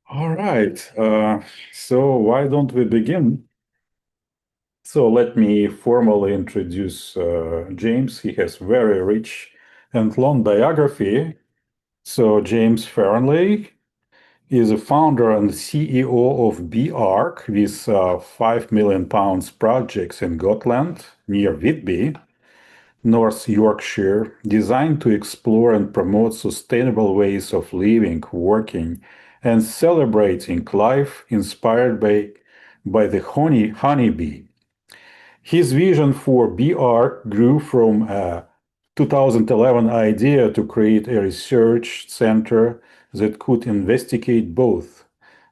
All right. So why don't we begin? So let me formally introduce James. He has very rich and long biography. So James Fearnley is a founder and CEO of BARC with £5 million projects in Gotland near Whitby, North Yorkshire, designed to explore and promote sustainable ways of living, working, and celebrating life inspired by the honeybee. His vision for BR grew from a 2011 idea to create a research center that could investigate both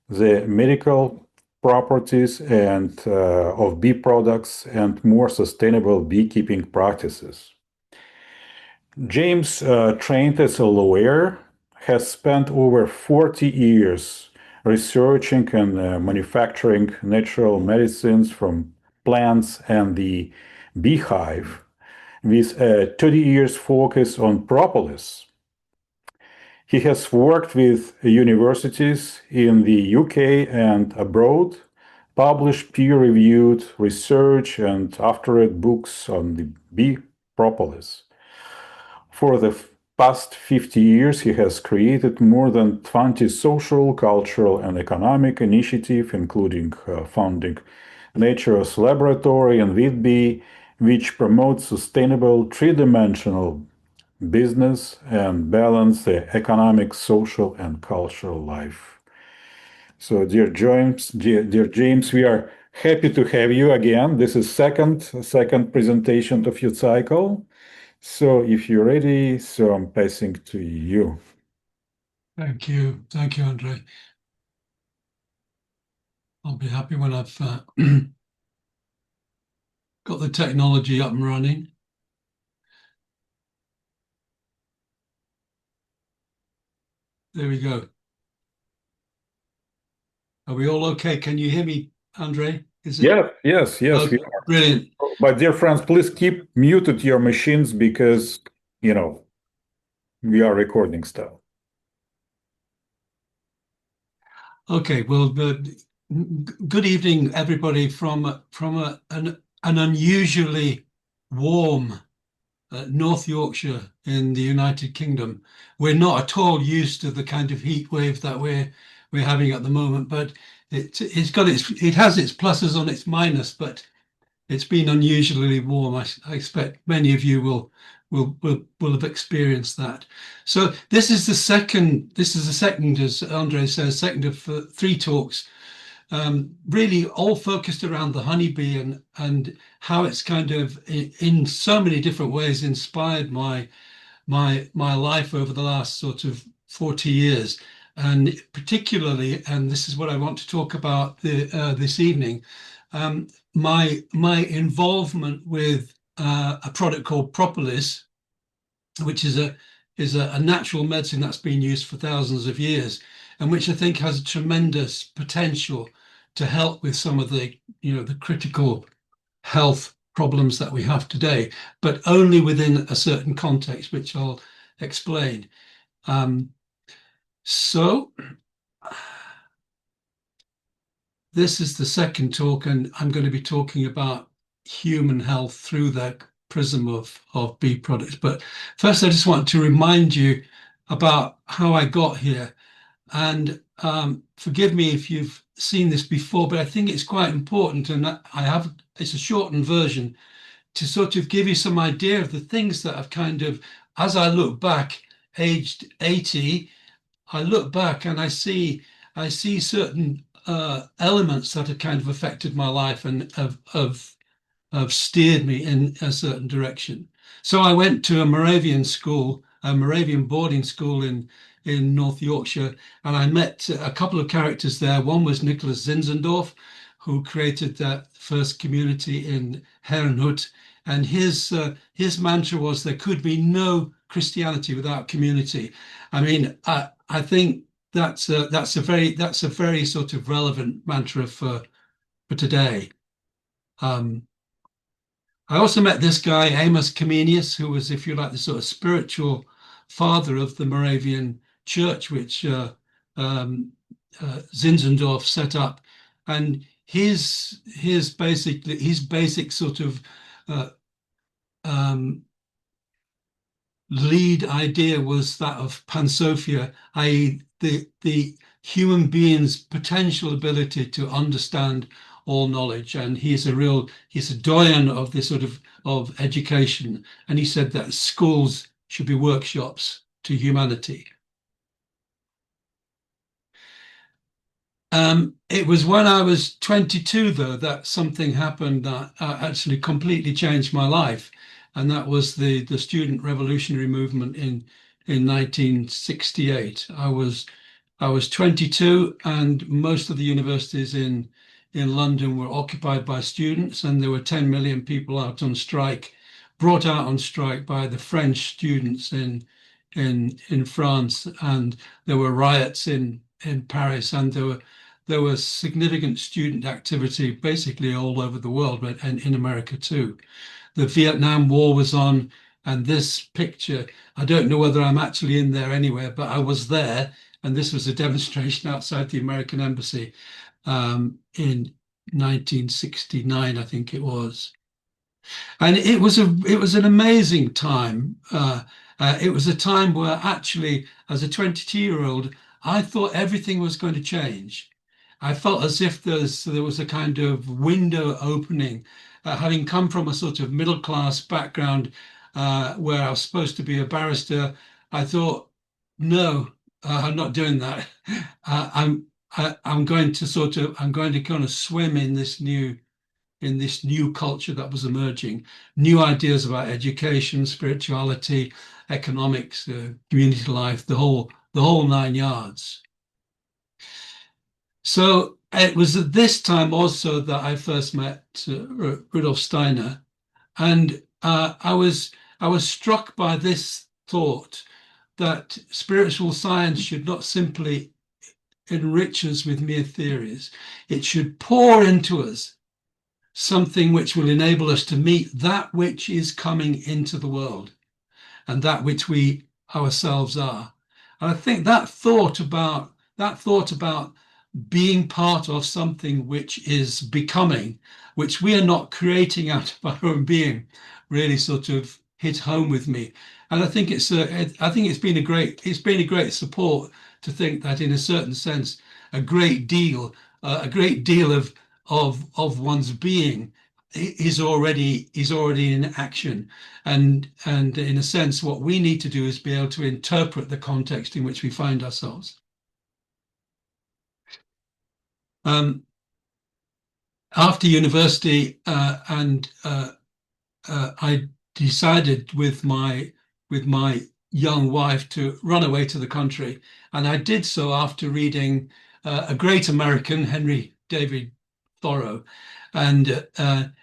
the medical properties of bee products and more sustainable beekeeping practices. James trained as a lawyer, has spent over 40 years researching and manufacturing natural medicines from plants and the beehive, with a 30 years focus on propolis. He has worked with universities in the UK and abroad, published peer-reviewed research and after-read books on the bee propolis. For the past 50 years, he has created more than 20 social, cultural, and economic initiatives, including founding Nature's Laboratory in Whitby, which promotes sustainable three-dimensional business and balance the economic, social, and cultural life. So, dear James, we are happy to have you again. This is second presentation of your cycle. So if you're ready, so I'm passing to you. Thank you, Andre. I'll be happy when I've got the technology up and running. There we go. Are we all okay? Can you hear me, Andre? Yes, we are. Brilliant. But dear friends, please keep muted your machines because, we are recording stuff. Okay, well, good evening, everybody, from an unusually warm North Yorkshire in the United Kingdom. We're not at all used to the kind of heat wave that we're having at the moment, but it has its pluses and its minus, but it's been unusually warm. I expect many of you will have experienced that. So this is the second, as Andre says, second of three talks, really all focused around the honeybee and how it's kind of in so many different ways inspired my life over the last sort of 40 years. And particularly, and this is what I want to talk about this evening, my involvement with a product called propolis, which is a natural medicine that's been used for thousands of years, and which I think has a tremendous potential to help with some of the critical health problems that we have today, but only within a certain context, which I'll explain. So this is the second talk, and I'm going to be talking about human health through the prism of bee products. But first, I just want to remind you about how I got here. And forgive me if you've seen this before, but I think it's quite important, and it's a shortened version to sort of give you some idea of the things that I've kind of, as I look back, aged 80, I look back and I see certain elements that have kind of affected my life and have steered me in a certain direction. So I went to a Moravian boarding school in North Yorkshire, and I met a couple of characters there. One was Nicholas Zinzendorf, who created that first community in Herrenhut, and his mantra was there could be no Christianity without community. I mean, I think that's a very sort of relevant mantra for today. I also met this guy, Amos Comenius, who was, if you like, the sort of spiritual father of the Moravian church which Zinzendorf set up, and his basic sort of uh, um, lead idea was that of pansophia, i.e., the human being's potential ability to understand all knowledge. And he's a doyen of this sort of education. And he said that schools should be workshops to humanity. It was when I was 22, though, that something happened that actually completely changed my life, and that was the student revolutionary movement in 1968. I was 22, and most of the universities in London were occupied by students, and there were 10 million people out on strike, brought out on strike by the French students in France, and there were riots in Paris, and there was significant student activity basically all over the world, but and in America too. The Vietnam War was on, and this picture, I don't know whether I'm actually in there anywhere, but I was there, and this was a demonstration outside the American embassy in 1969, I think it was. And it was an amazing time. It was a time where actually, as a 22-year-old, I thought everything was going to change. I felt as if there was a kind of window opening, having come from a sort of middle class background where I was supposed to be a barrister. I thought, no, I'm not doing that. I'm going to kind of swim in this new culture that was emerging, new ideas about education, spirituality, economics, community life, the whole nine yards. So it was at this time also that I first met Rudolf Steiner, and I was struck by this thought that spiritual science should not simply enrich us with mere theories; it should pour into us something which will enable us to meet that which is coming into the world and that which we ourselves are. And I think that thought about being part of something which is becoming, which we are not creating out of our own being, really sort of hit home with me. And I think it's been a great support to think that in a certain sense, a great deal of one's being is already in action, and in a sense, what we need to do is be able to interpret the context in which we find ourselves. Um, After university, and I decided with my young wife to run away to the country, and I did so after reading a great American, Henry David Thoreau. And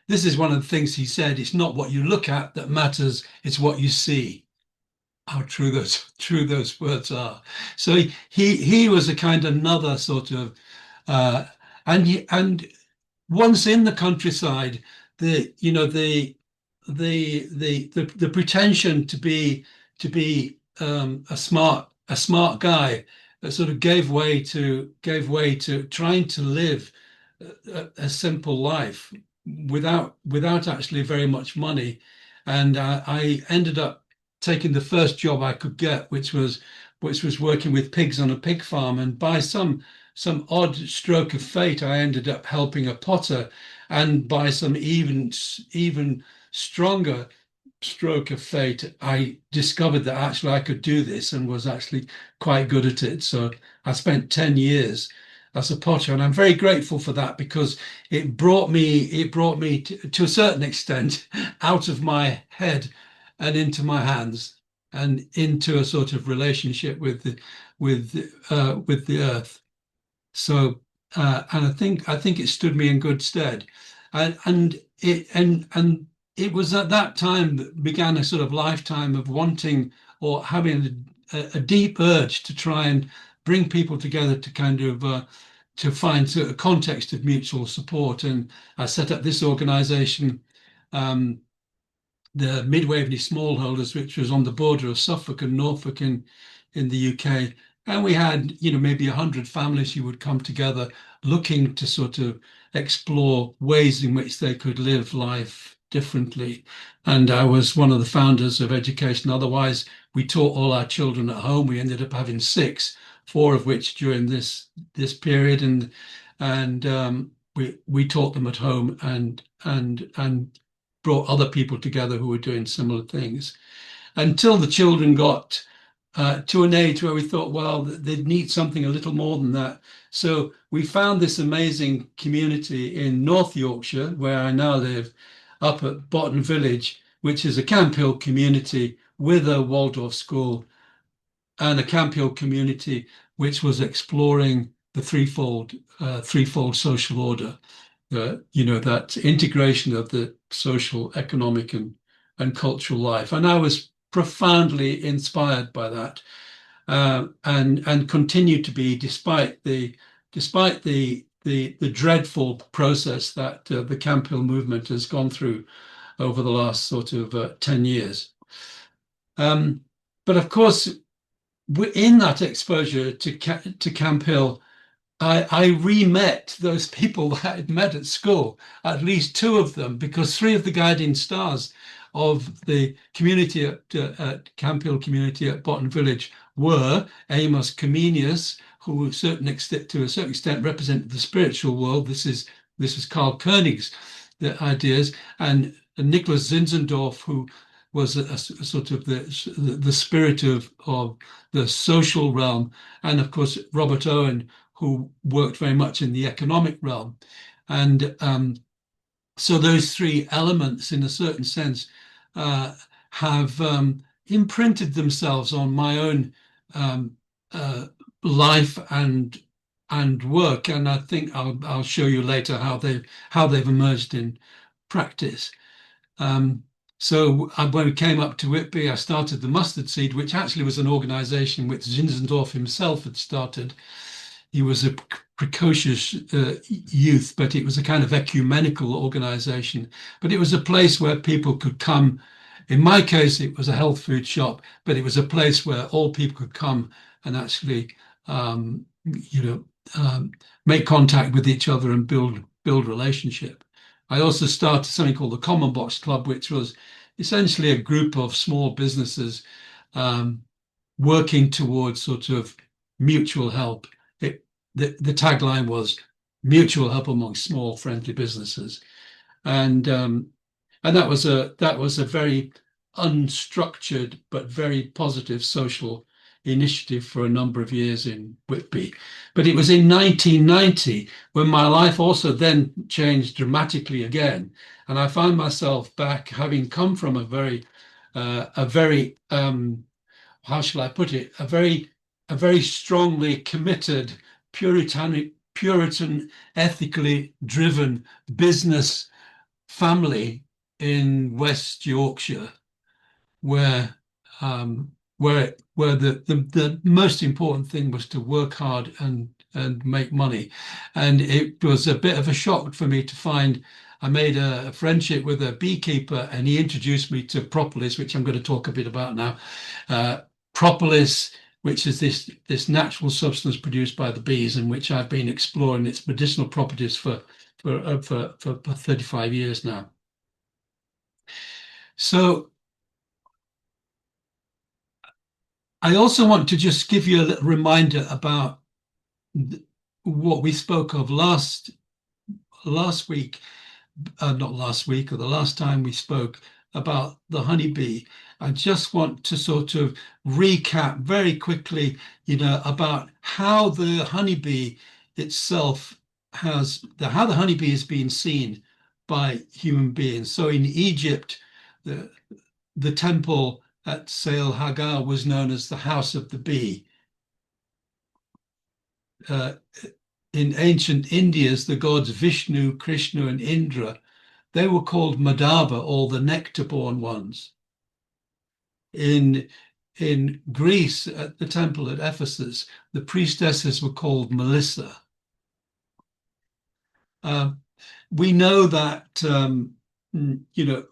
this is one of the things he said: "It's not what you look at that matters; it's what you see." How true those words are. So he was a kind of another sort of, uh, and once in the countryside, the pretension to be a smart guy sort of gave way to trying to live a simple life without actually very much money. And I ended up taking the first job I could get, which was working with pigs on a pig farm. And by some odd stroke of fate, I ended up helping a potter, and by some even stronger stroke of fate, I discovered that actually I could do this and was actually quite good at it. So I spent 10 years as a potter, and I'm very grateful for that, because it brought me to a certain extent out of my head and into my hands and into a sort of relationship with the earth. So, and I think it stood me in good stead, and it was at that time that began a sort of lifetime of wanting or having a deep urge to try and bring people together to kind of to find sort of a context of mutual support. And I set up this organisation, the Mid Waveney Smallholders, which was on the border of Suffolk and Norfolk in the UK. And we had, maybe 100 families who would come together looking to sort of explore ways in which they could live life differently. And I was one of the founders of Education. Otherwise, we taught all our children at home. We ended up having six, four of which during this period, and we taught them at home and brought other people together who were doing similar things until the children got to an age where we thought, well, they'd need something a little more than that. So we found this amazing community in North Yorkshire, where I now live, up at Botton Village, which is a Camp Hill community with a Waldorf school and a Camp Hill community which was exploring the threefold social order. That integration of the social, economic, and cultural life. And I was profoundly inspired by that, and continue to be, despite the dreadful process that the Camp Hill movement has gone through over the last sort of 10 years. But of course, in that exposure to Camp Hill, I re-met those people that I'd met at school, at least two of them, because three of the guiding stars of the community at Camp Hill community at Botton Village were Amos Comenius, who to a certain extent represented the spiritual world. This was Carl Koenig's ideas, and Nicholas Zinzendorf, who was a sort of the spirit of the social realm, and of course Robert Owen, who worked very much in the economic realm. And so those three elements, in a certain sense, have imprinted themselves on my own life and work. And I think I'll show you later how they've emerged in practice. So when we came up to Whitby, I started the Mustard Seed, which actually was an organization which Zinzendorf himself had started. He was a precocious youth, but it was a kind of ecumenical organization. But it was a place where people could come. In my case, it was a health food shop, but it was a place where all people could come and actually, make contact with each other and build relationship. I also started something called the Common Box Club, which was essentially a group of small businesses working towards sort of mutual help. The tagline was mutual help among small friendly businesses, and that was a very unstructured but very positive social initiative for a number of years in Whitby. But it was in 1990 when my life also then changed dramatically again, and I found myself back, having come from a very how shall I put it, a very strongly committed Puritan, ethically driven business family in West Yorkshire, where the most important thing was to work hard and make money. And it was a bit of a shock for me to find I made a friendship with a beekeeper, and he introduced me to propolis, which I'm going to talk a bit about now. Propolis, which is this natural substance produced by the bees, and which I've been exploring its medicinal properties for 35 years now. So I also want to just give you a little reminder about what we spoke of last week, not last week, or the last time we spoke about the honeybee. I just want to sort of recap very quickly, about how the honeybee itself how the honeybee is being seen by human beings. So in Egypt, the temple at Sail Hagar was known as the House of the Bee. In ancient India's, the gods Vishnu, Krishna, and Indra, they were called Madhava, or the nectar-born ones. In Greece, at the temple at Ephesus, the priestesses were called Melissa. We know that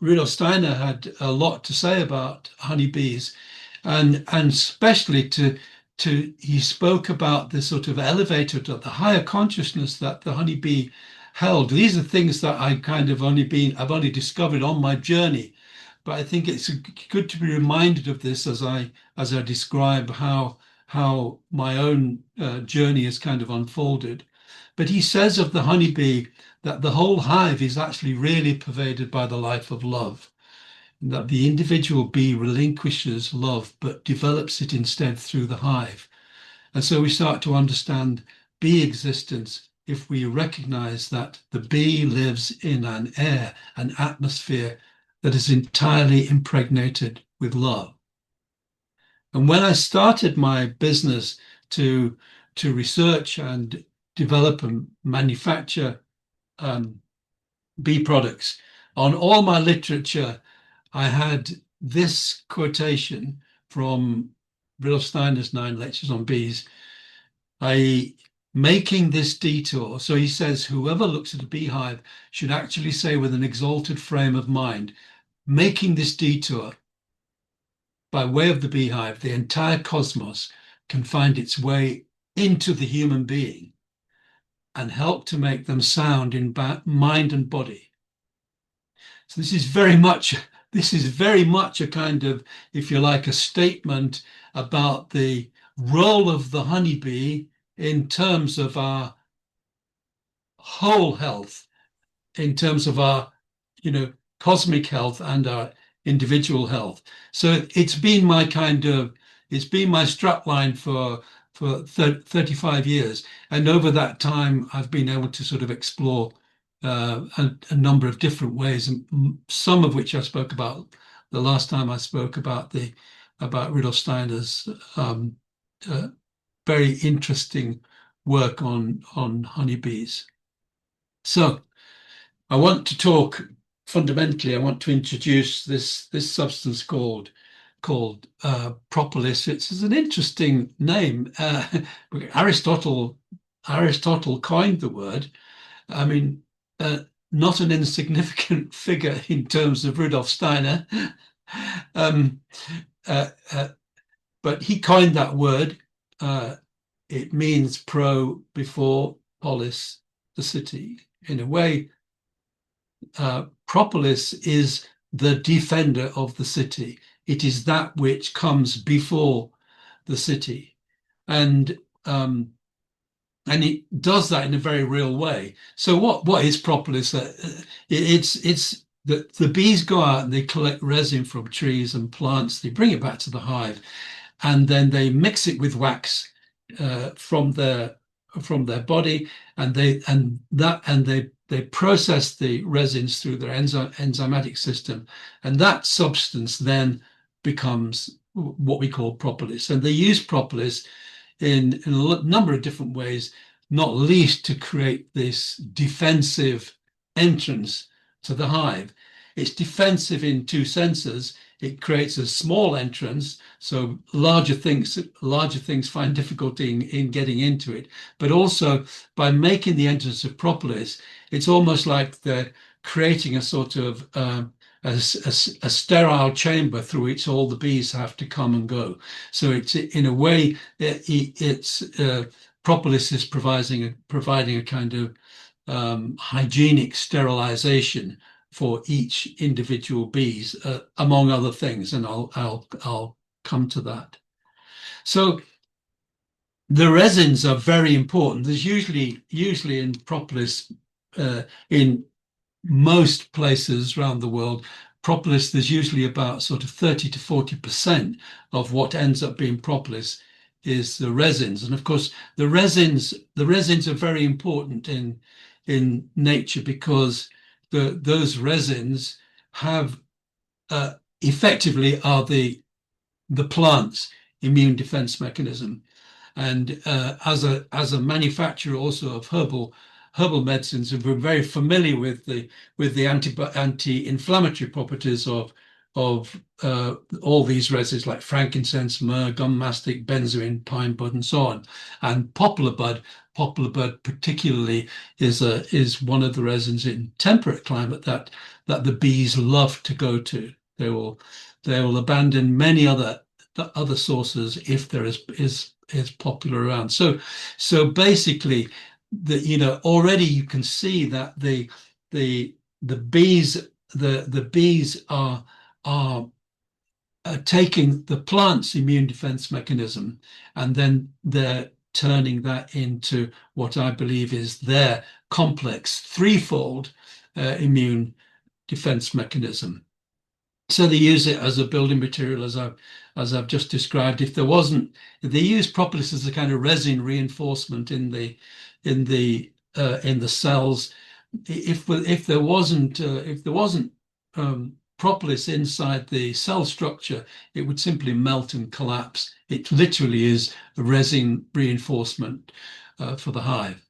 Rudolf Steiner had a lot to say about honeybees, and especially to he spoke about the sort of elevator, the higher consciousness that the honeybee held. These are things that I've only discovered on my journey, but I think it's good to be reminded of this as I describe how my own journey has kind of unfolded. But he says of the honeybee that the whole hive is actually really pervaded by the life of love, that the individual bee relinquishes love but develops it instead through the hive. And so we start to understand bee existence if we recognize that the bee lives in an air, an atmosphere that is entirely impregnated with love. And when I started my business to research and develop and manufacture bee products, on all my literature, I had this quotation from Rudolf Steiner's 9 Lectures on Bees, i.e., making this detour. So he says, whoever looks at a beehive should actually say with an exalted frame of mind, making this detour by way of the beehive, the entire cosmos can find its way into the human being and help to make them sound in mind and body. So this is very much a kind of, if you like, a statement about the role of the honeybee in terms of our whole health, in terms of our, cosmic health and our individual health. So it's been my strap line for 35 years. And over that time, I've been able to sort of explore a number of different ways, and some of which I spoke about the last time I spoke about Rudolf Steiner's very interesting work on honeybees. So I want to talk fundamentally. I want to introduce this substance called propolis. It's an interesting name. Aristotle coined the word. I mean, not an insignificant figure in terms of Rudolf Steiner, but he coined that word. It means pro, before, polis, the city. In a way, propolis is the defender of the city. It is that which comes before the city, and it does that in a very real way. So what is propolis? It's that the bees go out and they collect resin from trees and plants. They bring it back to the hive, and then they mix it with wax from their body, and they process the resins through their enzymatic system, and that substance then becomes what we call propolis. And they use propolis in a number of different ways, not least to create this defensive entrance to the hive. It's defensive in two senses. It creates a small entrance, so larger things find difficulty in getting into it. But also, by making the entrance of propolis, it's almost like they're creating a sort of a sterile chamber through which all the bees have to come and go. So it's, in a way, propolis is providing a kind of hygienic sterilization for each individual bees, among other things, and I'll come to that. So the resins are very important. There's usually in propolis, in most places around the world, propolis, there's usually about sort of 30 to 40% of what ends up being propolis is the resins. And of course, the resins are very important in nature, because those resins have effectively are the plant's immune defense mechanism. And as a manufacturer also of herbal medicines, we're very familiar with the anti-inflammatory properties of all these resins, like frankincense, myrrh, gum mastic, benzoin, pine bud, and so on. And poplar bud particularly is one of the resins in temperate climate that the bees love to go to. They will abandon many other the other sources if there is popular around. So basically, already you can see that the bees are taking the plant's immune defense mechanism, and then they're turning that into what I believe is their complex threefold immune defense mechanism. So they use it as a building material, as I've just described. If they use propolis as a kind of resin reinforcement in the cells. If there wasn't propolis inside the cell structure, it would simply melt and collapse. It literally is a resin reinforcement for the hive.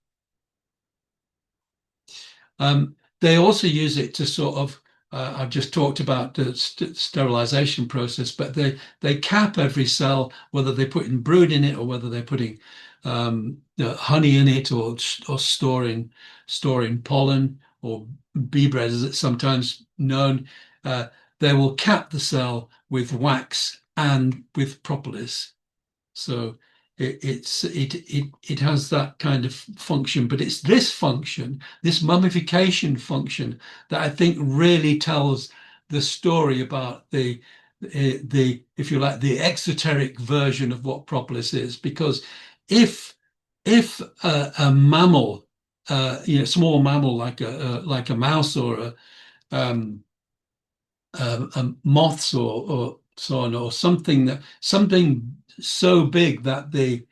They also use it to sort of, I've just talked about the sterilization process, but they cap every cell, whether they're putting brood in it or whether they're putting honey in it, or storing pollen, or bee bread as it's sometimes known. They will cap the cell with wax and with propolis. So it has that kind of function, but it's this function, this mummification function, that I think really tells the story about the if you like, the exoteric version of what propolis is. Because if a mammal, small mammal like a mouse, or moths, or so on, or something so big that the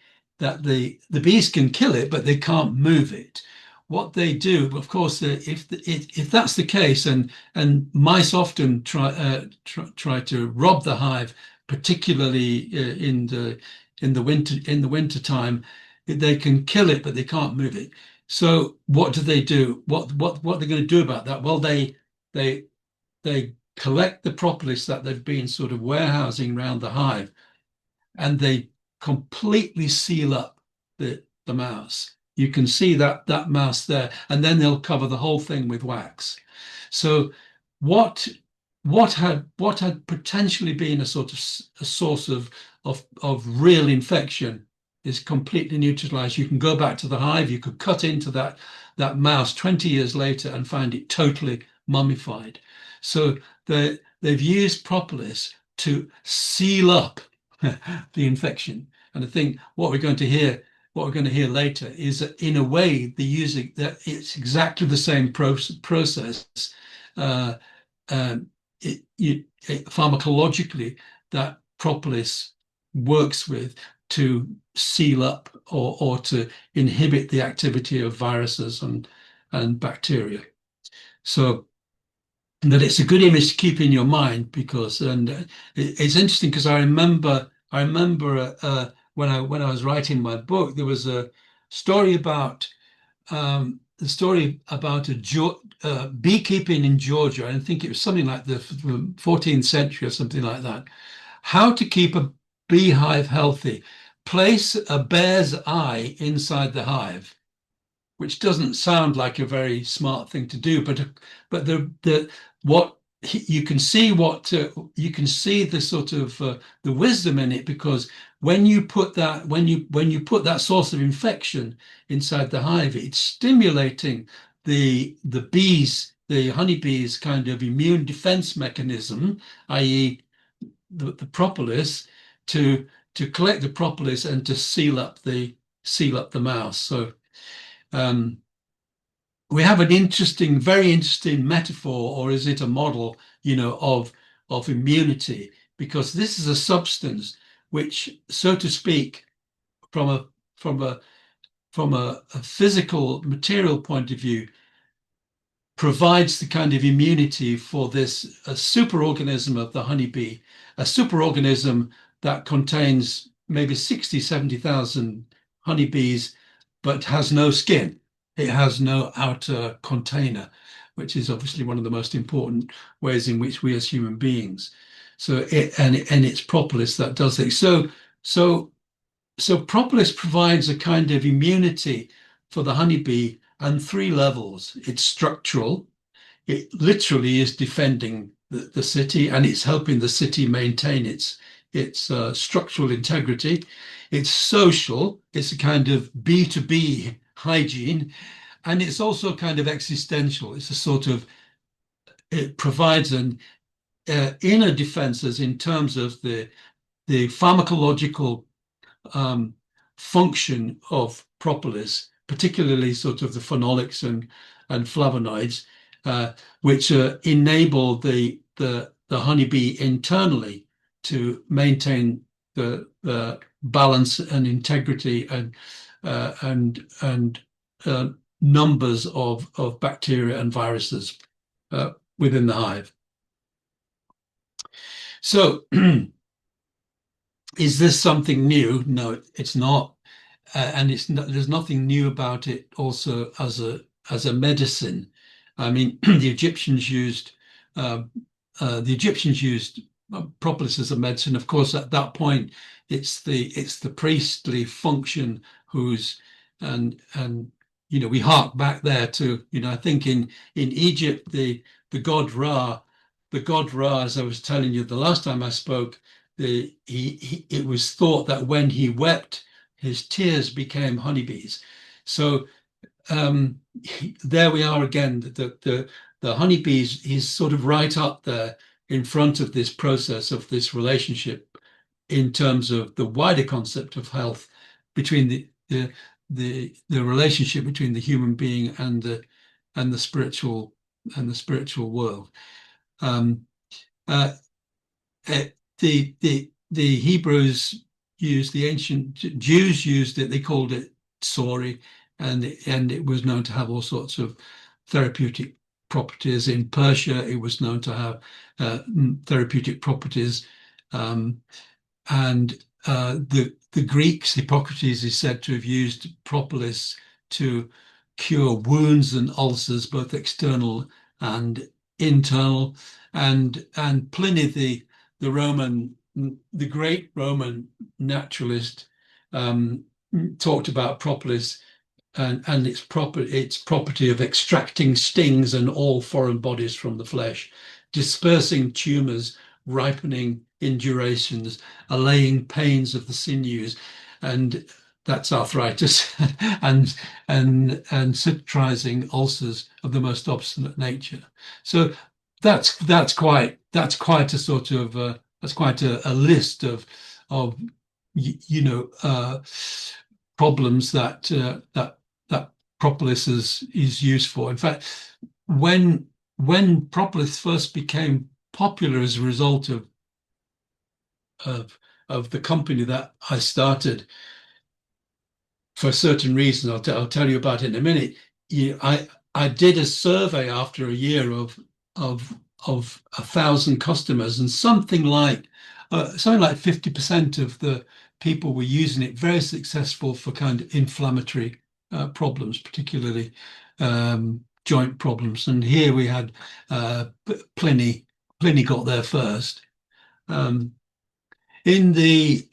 bees can kill it, but they can't move it. What they do, of course, if that's the case, and mice often try to rob the hive, particularly in the winter time, they can kill it, but they can't move it. So what do they do? What they're going to do about that? Well, they collect the propolis that they've been sort of warehousing around the hive, and they completely seal up the mouse. You can see that mouse there, and then they'll cover the whole thing with wax. So what had potentially been a sort of a source of real infection is completely neutralized. You can go back to the hive, you could cut into that mouse 20 years later and find it totally mummified. So they've used propolis to seal up the infection. And I think what we're going to hear later is that, in a way, that it's exactly the same process pharmacologically that propolis works with to seal up, or to inhibit the activity of viruses and bacteria. So that it's a good image to keep in your mind, because it's interesting, because I remember when I was writing my book, there was a story about beekeeping in Georgia. I think it was something like the 14th century or something like that. How to keep a beehive healthy: place a bear's eye inside the hive, which doesn't sound like a very smart thing to do, but what you can see the sort of the wisdom in it, because when you put that source of infection inside the hive, it's stimulating the honeybees kind of immune defense mechanism, i.e. the propolis, to collect the propolis and to seal up the mouse. So we have an very interesting metaphor, or is it a model, of immunity, because this is a substance which, so to speak, from a physical material point of view, provides the kind of immunity for this superorganism of the honeybee, a superorganism that contains maybe 60, 70,000 honeybees, but has no skin. It has no outer container, which is obviously one of the most important ways in which we as human beings. So it's propolis that does it. So propolis provides a kind of immunity for the honeybee on 3 levels. It's structural. It literally is defending the city, and it's helping the city maintain its its structural integrity. It's social. It's a kind of B2B hygiene, and it's also kind of existential. It's a sort of it provides an inner defenses in terms of the pharmacological function of propolis, particularly sort of the phenolics and flavonoids, which enable the honeybee internally to maintain the balance and integrity and numbers of bacteria and viruses within the hive. So is this something new? No, it's not. And there's nothing new about it also as a medicine. I mean, the Egyptians used propolis as a medicine. Of course, at that point, it's the priestly function and we hark back there to, I think in Egypt, the god Ra, as I was telling you the last time I spoke, it was thought that when he wept, his tears became honeybees. So there we are again. The honeybees is sort of right up there in front of this process of this relationship in terms of the wider concept of health between the relationship between the human being and the spiritual world. The Hebrews used, the ancient Jews used it. They called it sori, and it was known to have all sorts of therapeutic properties. In Persia, it was known to have therapeutic properties, and the Greeks, Hippocrates is said to have used propolis to cure wounds and ulcers, both external and internal, and Pliny the great Roman naturalist, talked about propolis and its property of extracting stings and all foreign bodies from the flesh, dispersing tumors, ripening indurations, allaying pains of the sinews, and that's arthritis, and cicatrizing ulcers of the most obstinate nature. So that's quite a sort of that's quite a list of problems that propolis is used for. In fact, when propolis first became popular as a result of the company that I started, for a certain reason I'll tell you about it in a minute. I did a survey after a year of 1,000 customers, and something like 50% of the people were using it, very successful for kind of inflammatory problems, particularly joint problems. And here we had Pliny got there first. In the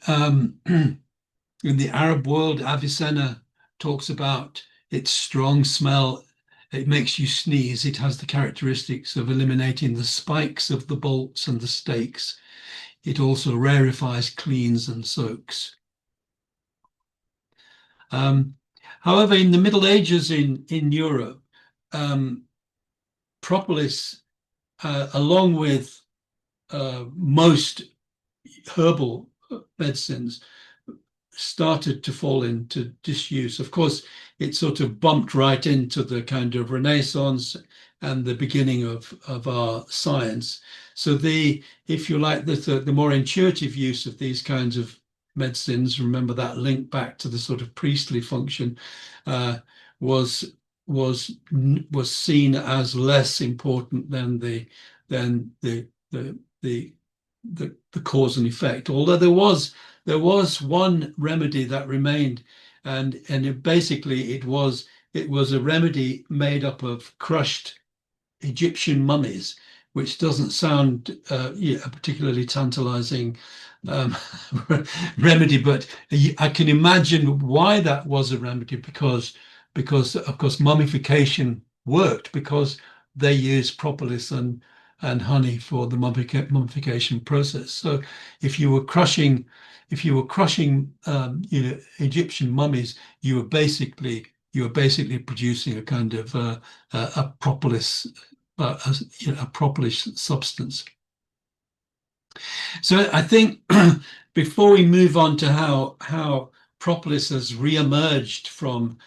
Arab world, Avicenna talks about its strong smell. It makes you sneeze. It has the characteristics of eliminating the spikes of the bolts and the stakes. It also rarefies, cleans, and soaks. However, in the Middle Ages in Europe, propolis, along with most herbal medicines, started to fall into disuse. Of course, it sort of bumped right into the kind of Renaissance and the beginning of our science. So if you like, the more intuitive use of these kinds of medicines, remember that link back to the sort of priestly function, was seen as less important than the cause and effect. Although there was one remedy that remained, and it was a remedy made up of crushed Egyptian mummies, which doesn't sound a particularly tantalizing remedy, but I can imagine why that was a remedy, because of course mummification worked, because they used propolis and and honey for the mummification process. So if you were crushing, Egyptian mummies, you were basically producing a kind of a propolis, a propolis substance. So I think before we move on to how propolis has re-emerged from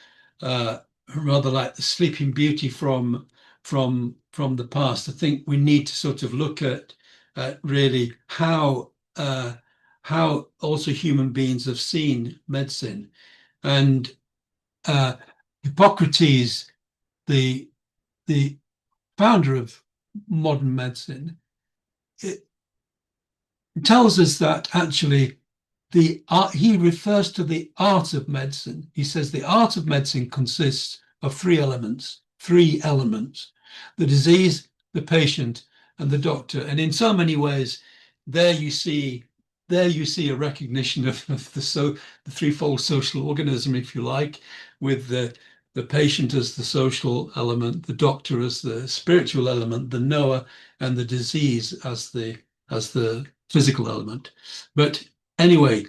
rather like the Sleeping Beauty from the past, I think we need to sort of look at really how also human beings have seen medicine. And Hippocrates, the founder of modern medicine, it tells us that actually the art, he refers to the art of medicine. He says the art of medicine consists of three elements: the disease, the patient, and the doctor. And in so many ways, there you see a recognition of the threefold social organism, if you like, with the patient as the social element, the doctor as the spiritual element, the knower, and the disease as the physical element. But anyway,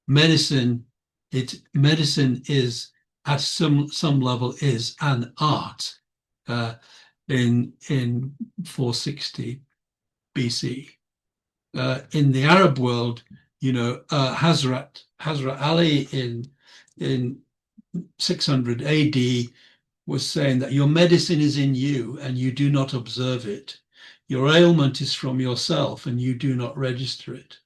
medicine is at some level is an art in 460 BC. In the Arab world, Hazrat Ali in 600 AD was saying that your medicine is in you and you do not observe it. Your ailment is from yourself and you do not register it.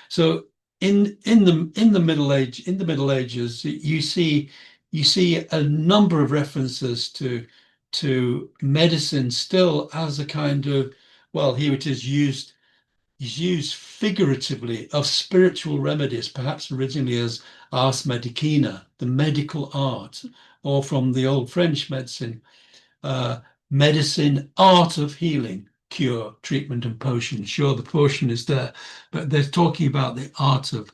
So in the Middle Ages, you see a number of references to medicine still as a kind of, well, here it is used figuratively, of spiritual remedies, perhaps originally as ars medicina, the medical art, or from the old French medicine, medicine, art of healing, cure, treatment, and potion. Sure, the potion is there, but they're talking about the art of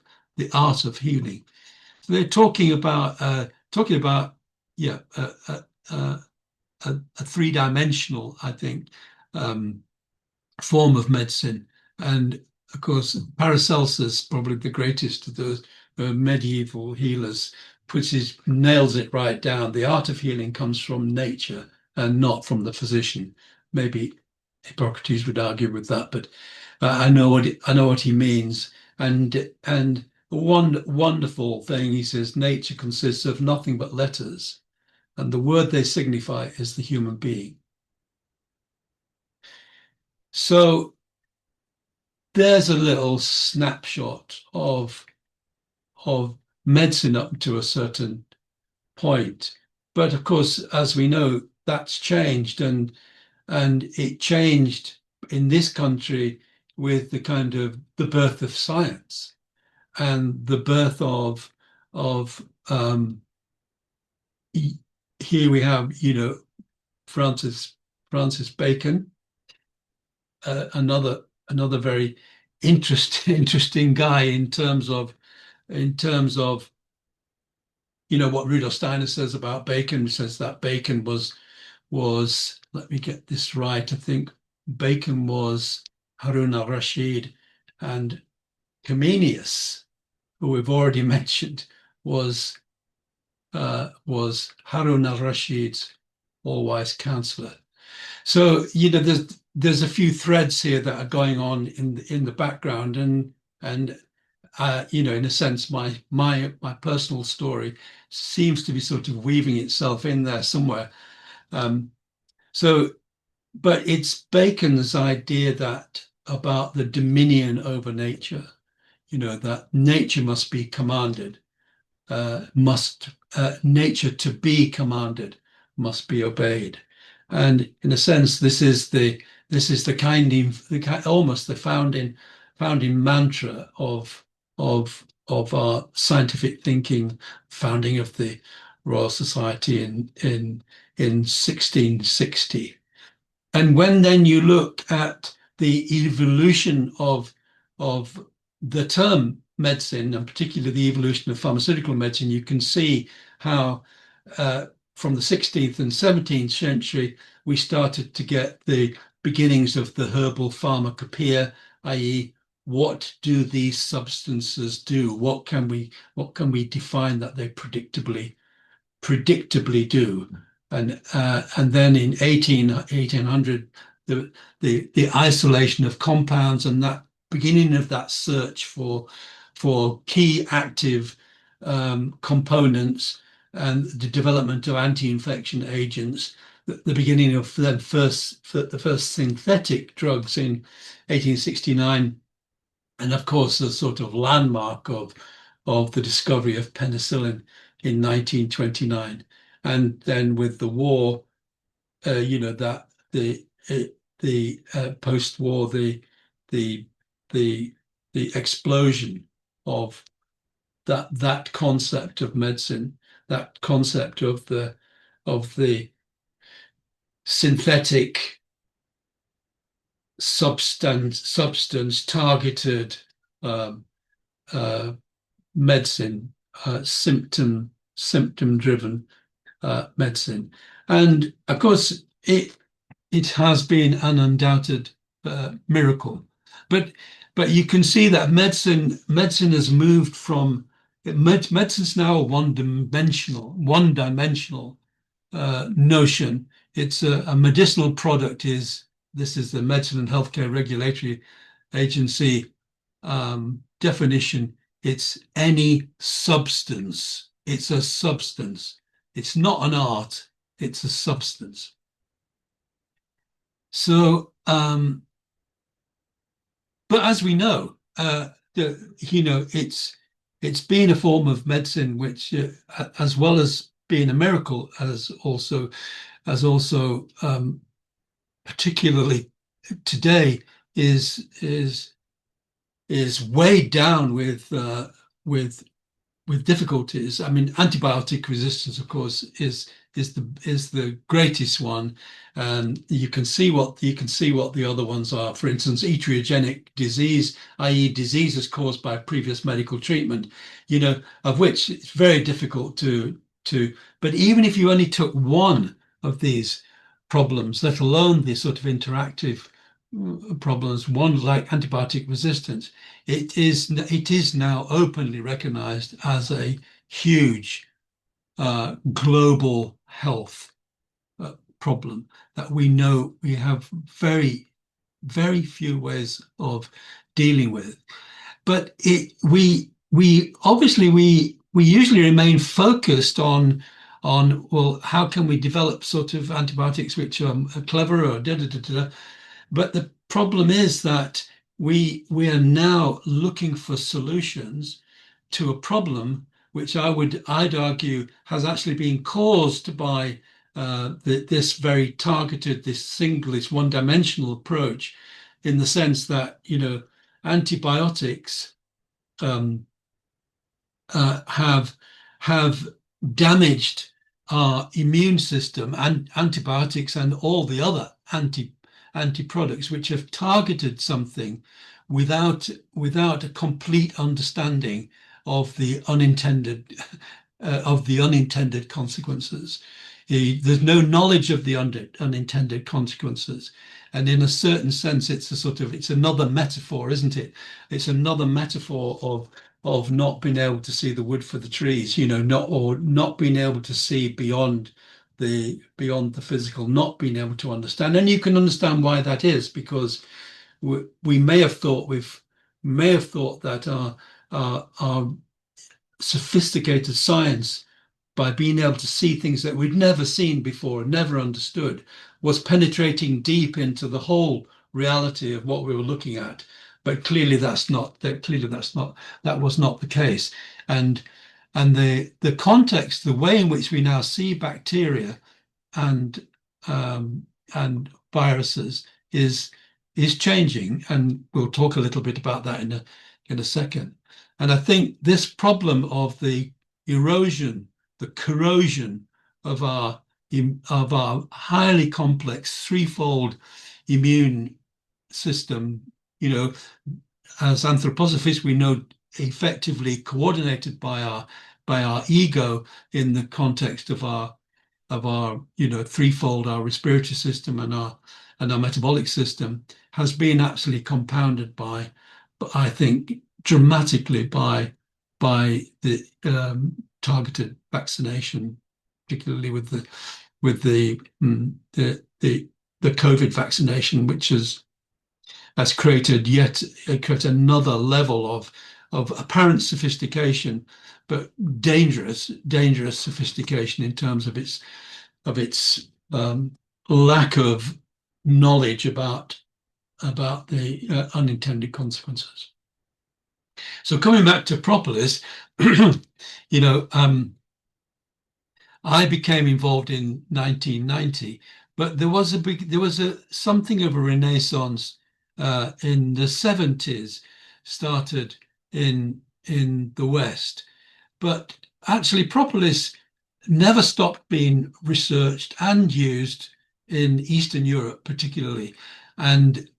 healing. So they're talking about a three-dimensional, I think, form of medicine. And of course, Paracelsus, probably the greatest of those medieval healers, nails it right down. The art of healing comes from nature and not from the physician. Maybe Hippocrates would argue with that, but I know what he means. And one wonderful thing, he says, nature consists of nothing but letters, and the word they signify is the human being. So there's a little snapshot of medicine up to a certain point. But of course, as we know, that's changed, and it changed in this country with the kind of the birth of science and the birth of here we have, Francis Bacon, another very interesting guy in terms of what Rudolf Steiner says about Bacon. He says that Bacon was let me get this right, I think Bacon was Harun al-Rashid, and Comenius, who we've already mentioned, was Harun al-Rashid's all-wise counselor. So there's a few threads here that are going on in the background, and in a sense, my personal story seems to be sort of weaving itself in there somewhere. But it's Bacon's idea that about the dominion over nature, that nature must be commanded, nature to be commanded must be obeyed. And in a sense, this is the almost the founding mantra of our scientific thinking, founding of the Royal Society in 1660. And when then you look at the evolution of the term medicine, and particularly the evolution of pharmaceutical medicine, you can see how from the 16th and 17th century, we started to get the beginnings of the herbal pharmacopoeia, i.e., what do these substances do? What can we define that they predictably do? And then in 1800, the isolation of compounds and that beginning of that search for key active components and the development of anti-infection agents, the beginning of the first synthetic drugs in 1869, and of course the sort of landmark of the discovery of penicillin in 1929. And then with the war, that the post-war, the explosion of that concept of medicine, that concept of the synthetic substance targeted medicine, symptom driven medicine. And of course it has been an undoubted miracle, but you can see that medicine has moved from medicine's now a one-dimensional notion. It's a medicinal product. This is the Medicine and Healthcare Regulatory Agency definition. It's any substance. It's a substance. It's not an art. It's a substance. So, but as we know, it's been a form of medicine which, as well as being a miracle, has also particularly today is weighed down with difficulties. I mean, antibiotic resistance, of course, is the greatest one, and you can see what the other ones are. For instance, etiogenic disease, i.e., diseases caused by previous medical treatment, of which it's very difficult to. But even if you only took one of these problems, let alone the sort of interactive problems, one like antibiotic resistance, it is now openly recognized as a huge global health problem that we know we have very, very few ways of dealing with. But we usually remain focused on well, how can we develop sort of antibiotics which are clever or da da da da. But the problem is that we are now looking for solutions to a problem which I'd argue has actually been caused by this very targeted, this one-dimensional approach, in the sense that antibiotics have damaged our immune system, and antibiotics and all the other anti-products which have targeted something without a complete understanding of the unintended consequences. There's no knowledge of the unintended consequences, and in a certain sense, it's another metaphor, isn't it? It's another metaphor of not being able to see the wood for the trees, not being able to see beyond the physical, not being able to understand. And you can understand why that is, because we may have thought that our sophisticated science, by being able to see things that we'd never seen before, never understood, was penetrating deep into the whole reality of what we were looking at. But clearly that was not the case. And the context, the way in which we now see bacteria and viruses is changing, and we'll talk a little bit about that in a second. And I think this problem of the erosion, the corrosion of our highly complex threefold immune system, as anthroposophists, we know effectively coordinated by our ego in the context of our threefold, our respiratory system and our metabolic system, has been absolutely compounded by, I think, dramatically by the targeted vaccination, particularly with the COVID vaccination, which has created another level of apparent sophistication, but dangerous sophistication in terms of its lack of knowledge about the unintended consequences. So coming back to propolis, I became involved in 1990, but there was something of a renaissance in the 70s, started in the West. But actually, propolis never stopped being researched and used in Eastern Europe, particularly. And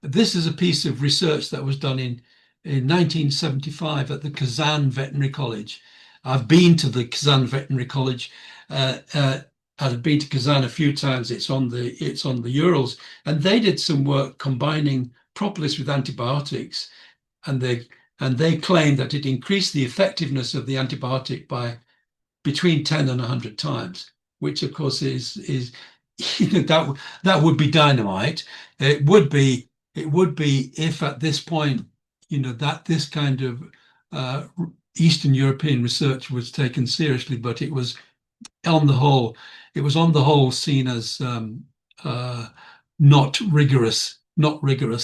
this is a piece of research that was done in 1975 at the Kazan Veterinary College. I've been to the Kazan Veterinary College. I've been to Kazan a few times. It's on the Urals, and they did some work combining propolis with antibiotics, and they claimed that it increased the effectiveness of the antibiotic by between 10 and 100 times, which of course is that would be dynamite. It would be if at this point that this kind of Eastern European research was taken seriously, but it was on the whole seen as not rigorous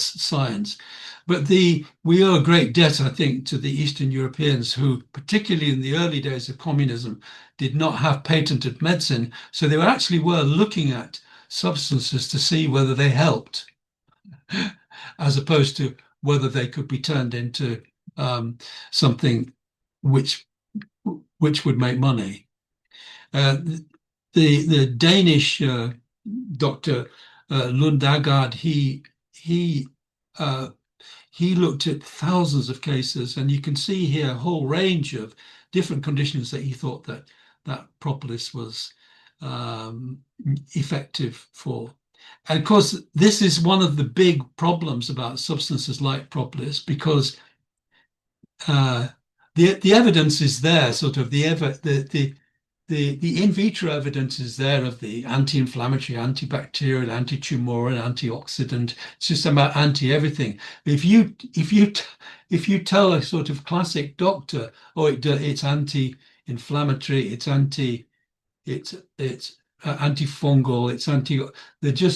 science. But we owe a great debt, I think, to the Eastern Europeans who, particularly in the early days of communism, did not have patented medicine. So they were looking at substances to see whether they helped, as opposed to whether they could be turned into something which would make money. The Danish Dr. Lundagard, he looked at thousands of cases, and you can see here a whole range of different conditions that he thought that propolis was effective for. And of course, this is one of the big problems about substances like propolis, because the evidence is there, sort of the in vitro evidence is there of the anti-inflammatory, antibacterial, anti-tumoral, antioxidant. It's just about anti-everything. If you tell a sort of classic doctor, oh, it's anti-inflammatory, it's antifungal,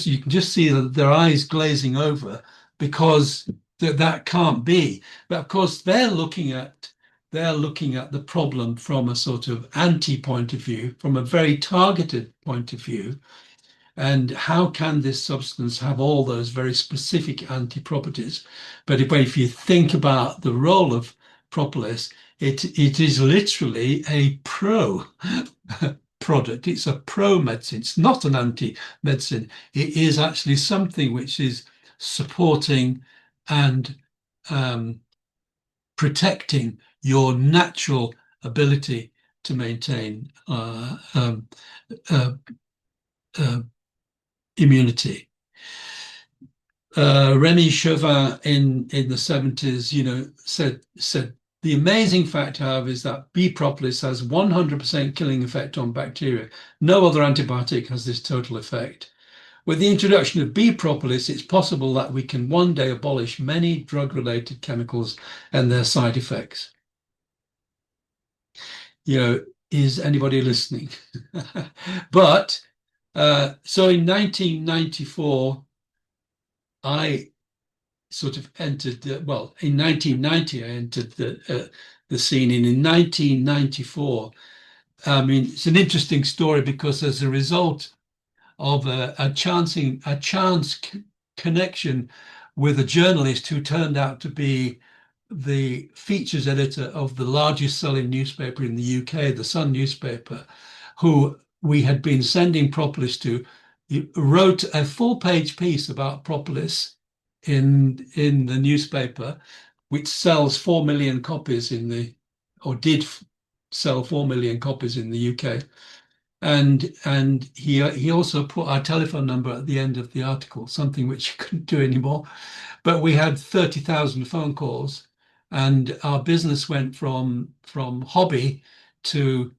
you can just see their eyes glazing over, because that can't be. But of course, they're looking at the problem from a sort of anti point of view, from a very targeted point of view. And how can this substance have all those very specific anti properties? But if you think about the role of propolis, it is literally a pro product. It's a pro medicine. It's not an anti medicine. It is actually something which is supporting and protecting your natural ability to maintain immunity. Remy Chauvin in the 70s, said the amazing fact, however, is that bee propolis has 100% killing effect on bacteria. No other antibiotic has this total effect. With the introduction of bee propolis, it's possible that we can one day abolish many drug-related chemicals and their side effects. Is anybody listening? But so in 1994, I sort of entered in 1990 I entered the scene, and in 1994, I mean, it's an interesting story, because as a result of a chance connection with a journalist who turned out to be the features editor of the largest selling newspaper in the UK, the Sun newspaper, who we had been sending propolis to. He wrote a full-page piece about propolis in the newspaper, which sells 4 million copies did sell 4 million copies in the UK. and he also put our telephone number at the end of the article, something which you couldn't do anymore. But we had 30,000 phone calls, and our business went from hobby to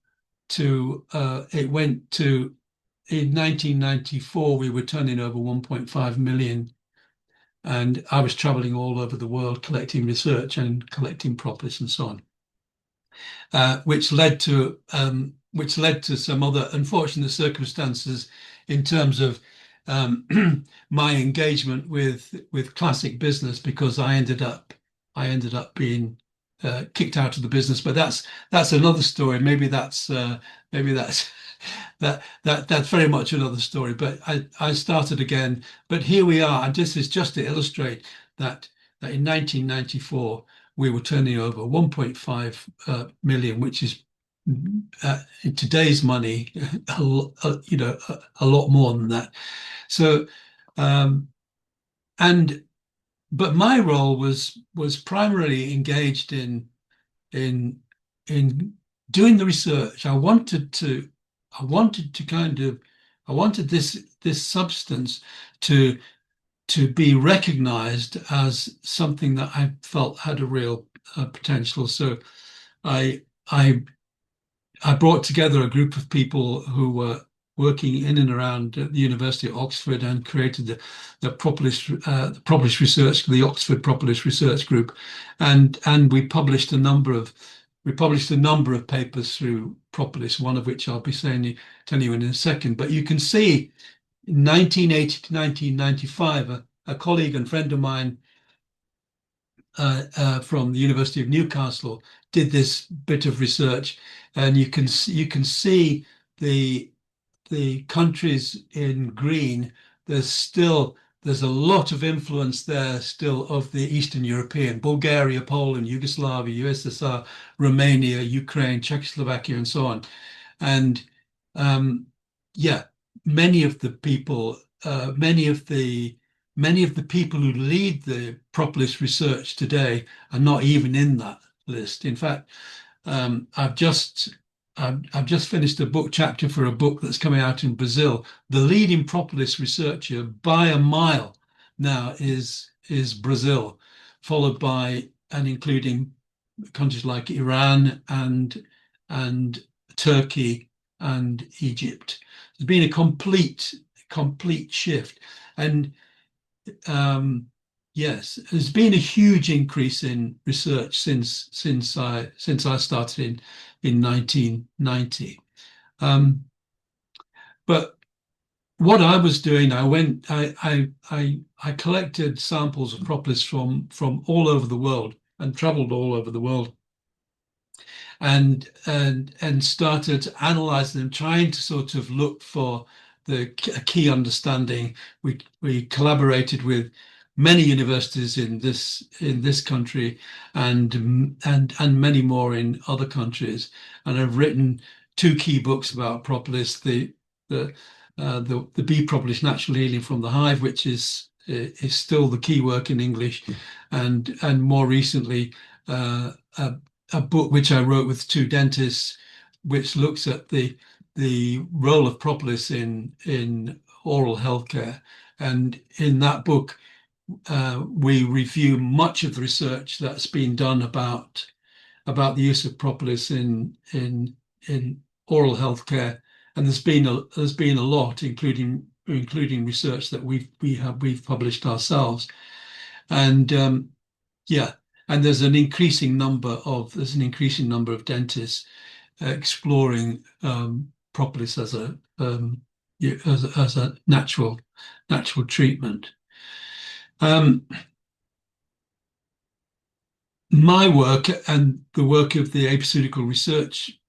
it went to, in 1994 we were turning over 1.5 million, and I was traveling all over the world collecting research and collecting propolis and so on, which led to some other unfortunate circumstances in terms of my engagement with classic business, because I ended up being kicked out of the business. But that's another story. Maybe that's that's very much another story. But I started again. But here we are, and this is just to illustrate that in 1994 we were turning over 1.5 million, which is in today's money, a lot more than that. So, but my role was primarily engaged in doing the research. I wanted this substance to be recognized as something that I felt had a real potential. So I brought together a group of people who were working in and around the University of Oxford, and created the propolis research, the Oxford Propolis Research Group, and we published a number of papers through propolis, one of which I'll be telling you in a second. But you can see, in 1980 to 1995, a colleague and friend of mine from the University of Newcastle did this bit of research, and you can see the countries in green. There's a lot of influence there still of the Eastern European: Bulgaria, Poland, Yugoslavia, USSR, Romania, Ukraine, Czechoslovakia, and so on. And many of the people who lead the propolis research today are not even in that list. In fact, I've just finished a book chapter for a book that's coming out in Brazil. The leading propolis researcher by a mile now is Brazil, followed by and including countries like Iran and Turkey and Egypt. There's been a complete shift, and yes, there's been a huge increase in research since I started in 1990. But what I was doing, I collected samples of propolis from all over the world, and traveled all over the world, and started analyzing them, trying to sort of look for the key understanding. We collaborated with many universities in this country, and many more in other countries, and I've written 2 key books about propolis: the bee propolis natural healing from the hive, which is still the key work in English, and more recently a book which I wrote with 2 dentists, which looks at the role of propolis in oral healthcare. And in that book, we review much of the research that's been done about the use of propolis in oral healthcare, and there's been a lot, including research that we've published ourselves, and and there's an increasing number of dentists exploring propolis as a natural treatment. My work and the work of the Apiceutical Research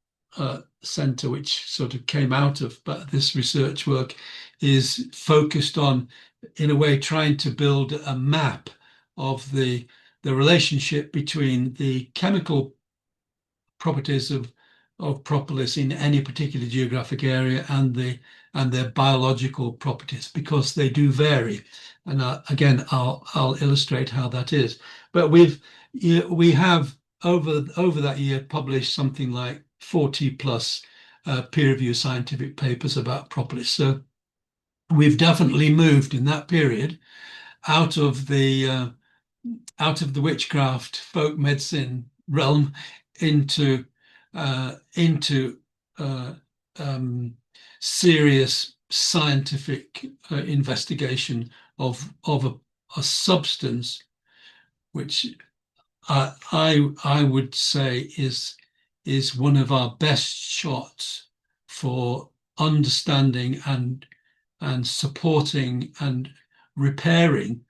Centre, which sort of came out of this research work, is focused on, in a way, trying to build a map of the relationship between the chemical properties of propolis in any particular geographic area and their biological properties, because they do vary. And again, I'll illustrate how that is. But we have over that year published something like 40 plus peer-reviewed scientific papers about propolis. So we've definitely moved in that period out of the witchcraft folk medicine realm into into serious scientific investigation of a substance which I would say is one of our best shots for understanding and supporting and repairing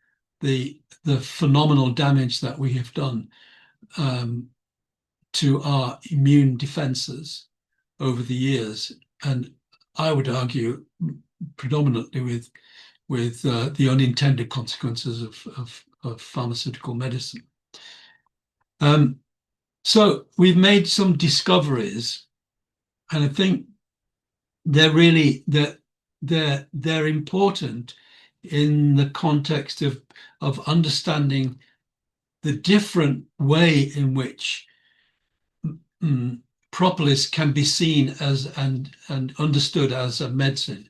the phenomenal damage that we have done to our immune defenses over the years, and I would argue predominantly with the unintended consequences of pharmaceutical medicine. So we've made some discoveries, and I think they're important in the context of understanding the different way in which propolis can be seen as and understood as a medicine.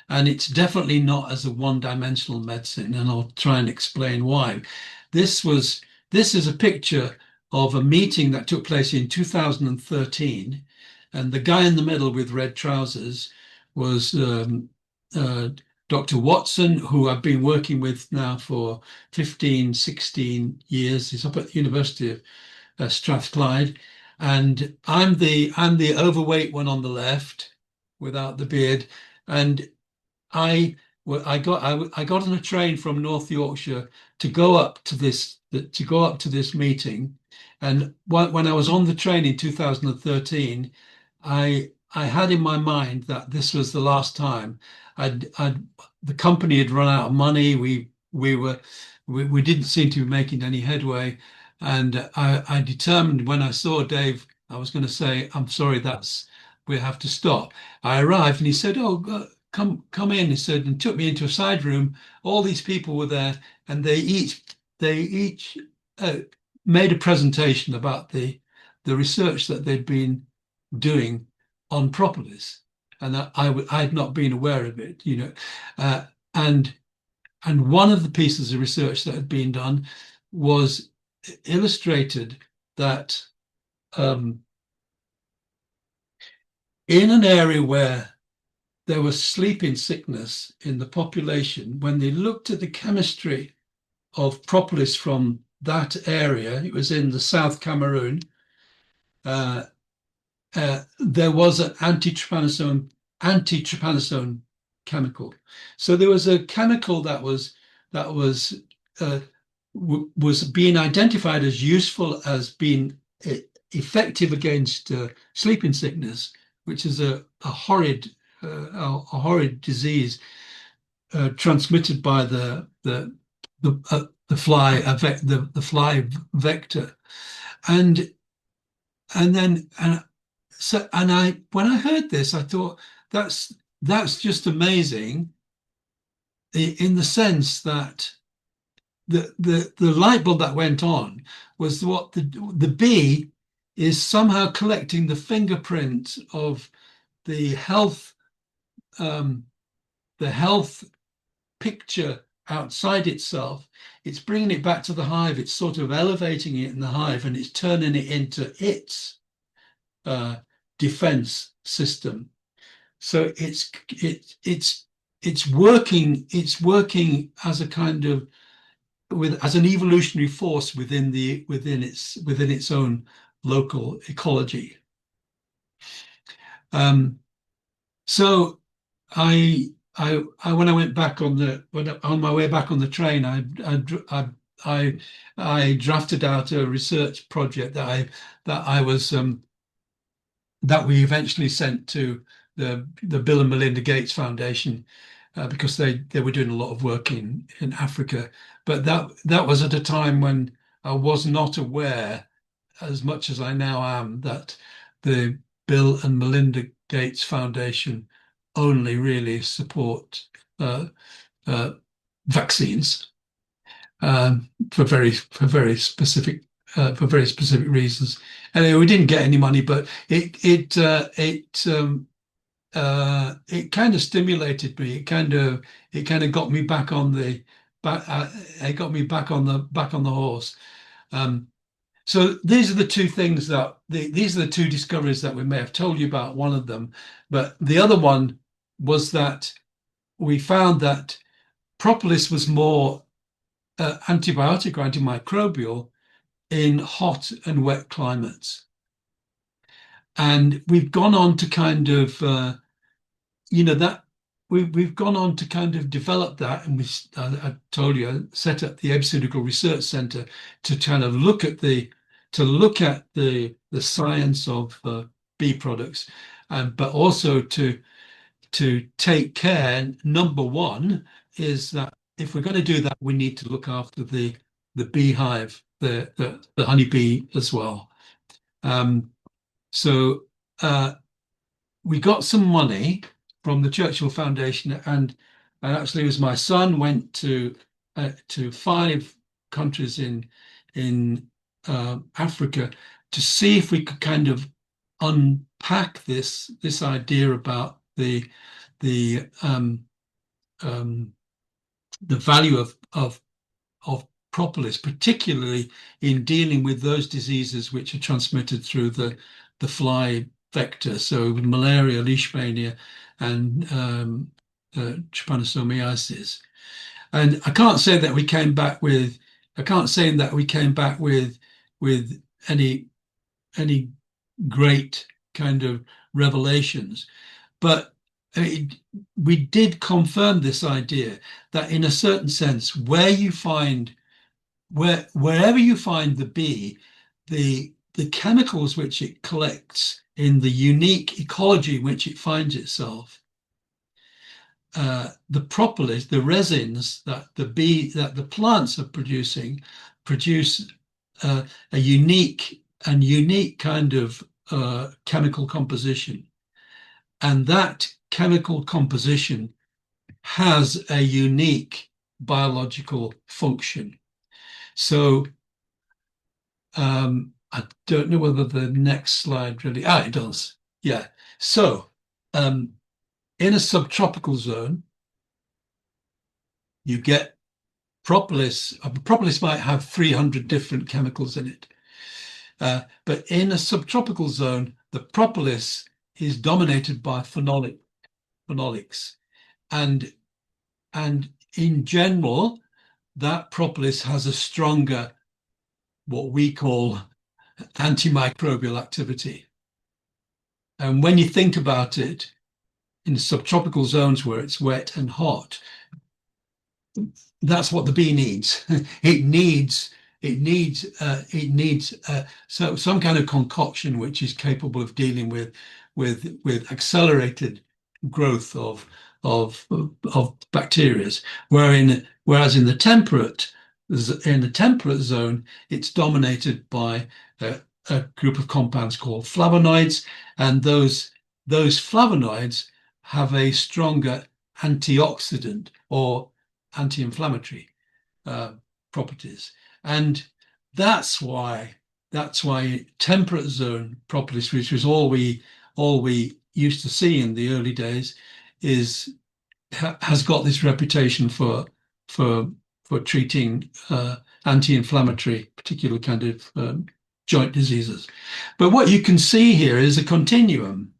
And it's definitely not as a one-dimensional medicine, and I'll try and explain why. This is a picture of a meeting that took place in 2013, and the guy in the middle with red trousers was Dr. Watson, who I've been working with now for 15, 16 years. He's up at the University of Strathclyde, and I'm the overweight one on the left without the beard, and I got on a train from North Yorkshire to go up to this meeting, and when I was on the train in 2013, I had in my mind that this was the last time. The company had run out of money. We didn't seem to be making any headway, and I determined when I saw Dave, I was going to say, "I'm sorry, we have to stop." I arrived and he said, "Oh, come in," he said, and took me into a side room. All these people were there, and they each made a presentation about the research that they'd been doing on propolis, and I had not been aware of it, and one of the pieces of research that had been done was illustrated that in an area where there was sleeping sickness in the population, when they looked at the chemistry of propolis from that area, it was in the South Cameroon, there was an antitrypanosome chemical. So there was a chemical that was being identified as useful as being effective against sleeping sickness, which is a horrid disease transmitted by the fly vector, and when I heard this, I thought that's just amazing, in the sense that the light bulb that went on was what the bee is somehow collecting the fingerprint of the health picture outside itself. It's bringing it back to the hive. It's sort of elevating it in the hive, and it's turning it into its defense system. So it's working as a kind of as an evolutionary force within its own local ecology. So when I went back on my way back on the train, I drafted out a research project that we eventually sent to the Bill and Melinda Gates Foundation, because they were doing a lot of work in Africa. But that was at a time when I was not aware, as much as I now am, that the Bill and Melinda Gates Foundation only really support vaccines for very specific reasons. Anyway, we didn't get any money, but it it kind of stimulated me. It kind of got me back on the back. It got me back on the horse. Um, so these are the two things these are the two discoveries that we may have told you about. One of them, but the other one was that we found that propolis was more antibiotic or antimicrobial in hot and wet climates. And we've gone on to kind of, that we've gone on to kind of develop that. And I told you, I set up the Epiceutical Research Centre to kind of look at the science of bee products, but also to take care. Number one is that if we're going to do that, we need to look after the beehive, the honeybee as well. So we got some money from the Churchill Foundation, and actually, it was my son went to 5 countries in Africa to see if we could kind of unpack this idea about the value of propolis, particularly in dealing with those diseases which are transmitted through the fly vector. So malaria, leishmania, and trypanosomiasis. And I can't say that we came back with with any great kind of revelations, but we did confirm this idea that in a certain sense, wherever you find the bee, the chemicals which it collects in the unique ecology in which it finds itself, the propolis, the resins that the plants are producing, produce a unique kind of chemical composition, and that chemical composition has a unique biological function. So I don't know whether the next slide really, it does. Yeah. So in a subtropical zone, you get propolis. Propolis might have 300 different chemicals in it. But in a subtropical zone, the propolis is dominated by phenolics. And in general, that propolis has a stronger, what we call antimicrobial activity. And when you think about it, in subtropical zones where it's wet and hot, that's what the bee needs. It needs so some kind of concoction which is capable of dealing with accelerated growth of bacteria. Whereas in the temperate zone, it's dominated by a group of compounds called flavonoids, and those flavonoids have a stronger antioxidant or anti-inflammatory properties, and that's why temperate zone propolis, which was all we used to see in the early days, has got this reputation for treating anti-inflammatory, particular kind of joint diseases. But what you can see here is a continuum,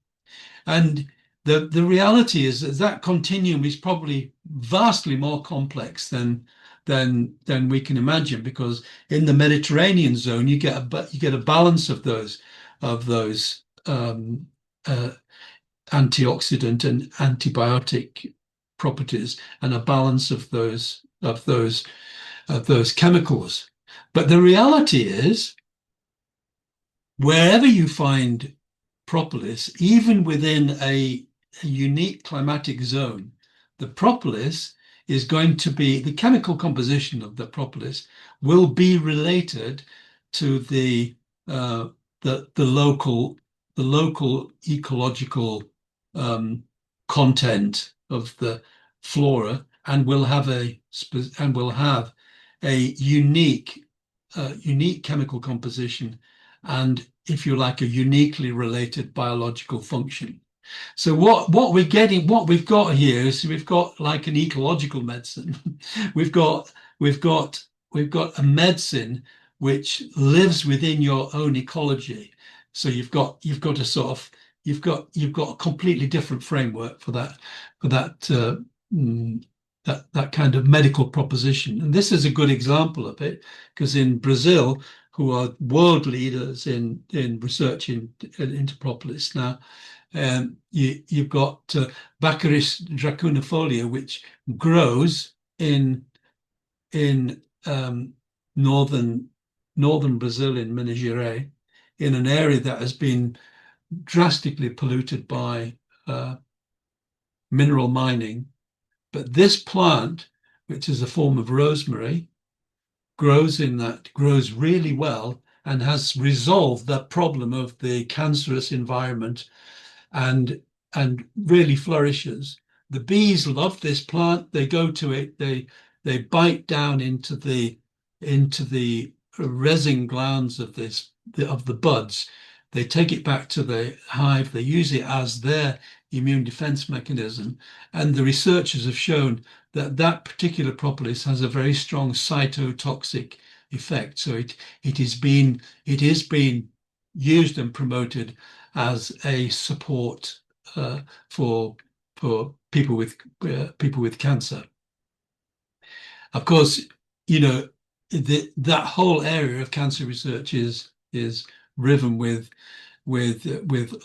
and the reality is that continuum is probably vastly more complex than we can imagine, because in the Mediterranean zone you get a balance of those antioxidant and antibiotic properties, and a balance of those chemicals. But the reality is, wherever you find propolis, even within a unique climatic zone, the propolis is going to be, the chemical composition of the propolis will be related to the local ecological content of the flora, and will have a unique chemical composition, and, if you like, a uniquely related biological function. So what we've got here is we've got like an ecological medicine. We've got we've got we've got a medicine which lives within your own ecology. So you've got a sort of you've got a completely different framework for mm, that kind of medical proposition. And this is a good example of it because in Brazil, who are world leaders in research into propolis now. You've got Baccharis dracunifolia, which grows in northern Brazil in Minas Gerais, in an area that has been drastically polluted by uh, mineral mining. But this plant, which is a form of rosemary, grows really well and has resolved that problem of the cancerous environment and really flourishes. The bees love this plant. They go to it. They bite down into the resin glands of the buds. They take it back to the hive. They use it as their immune defense mechanism. And the researchers have shown that that particular propolis has a very strong cytotoxic effect. So it is being used and promoted as a support for people with cancer. Of course, you know that whole area of cancer research is riven with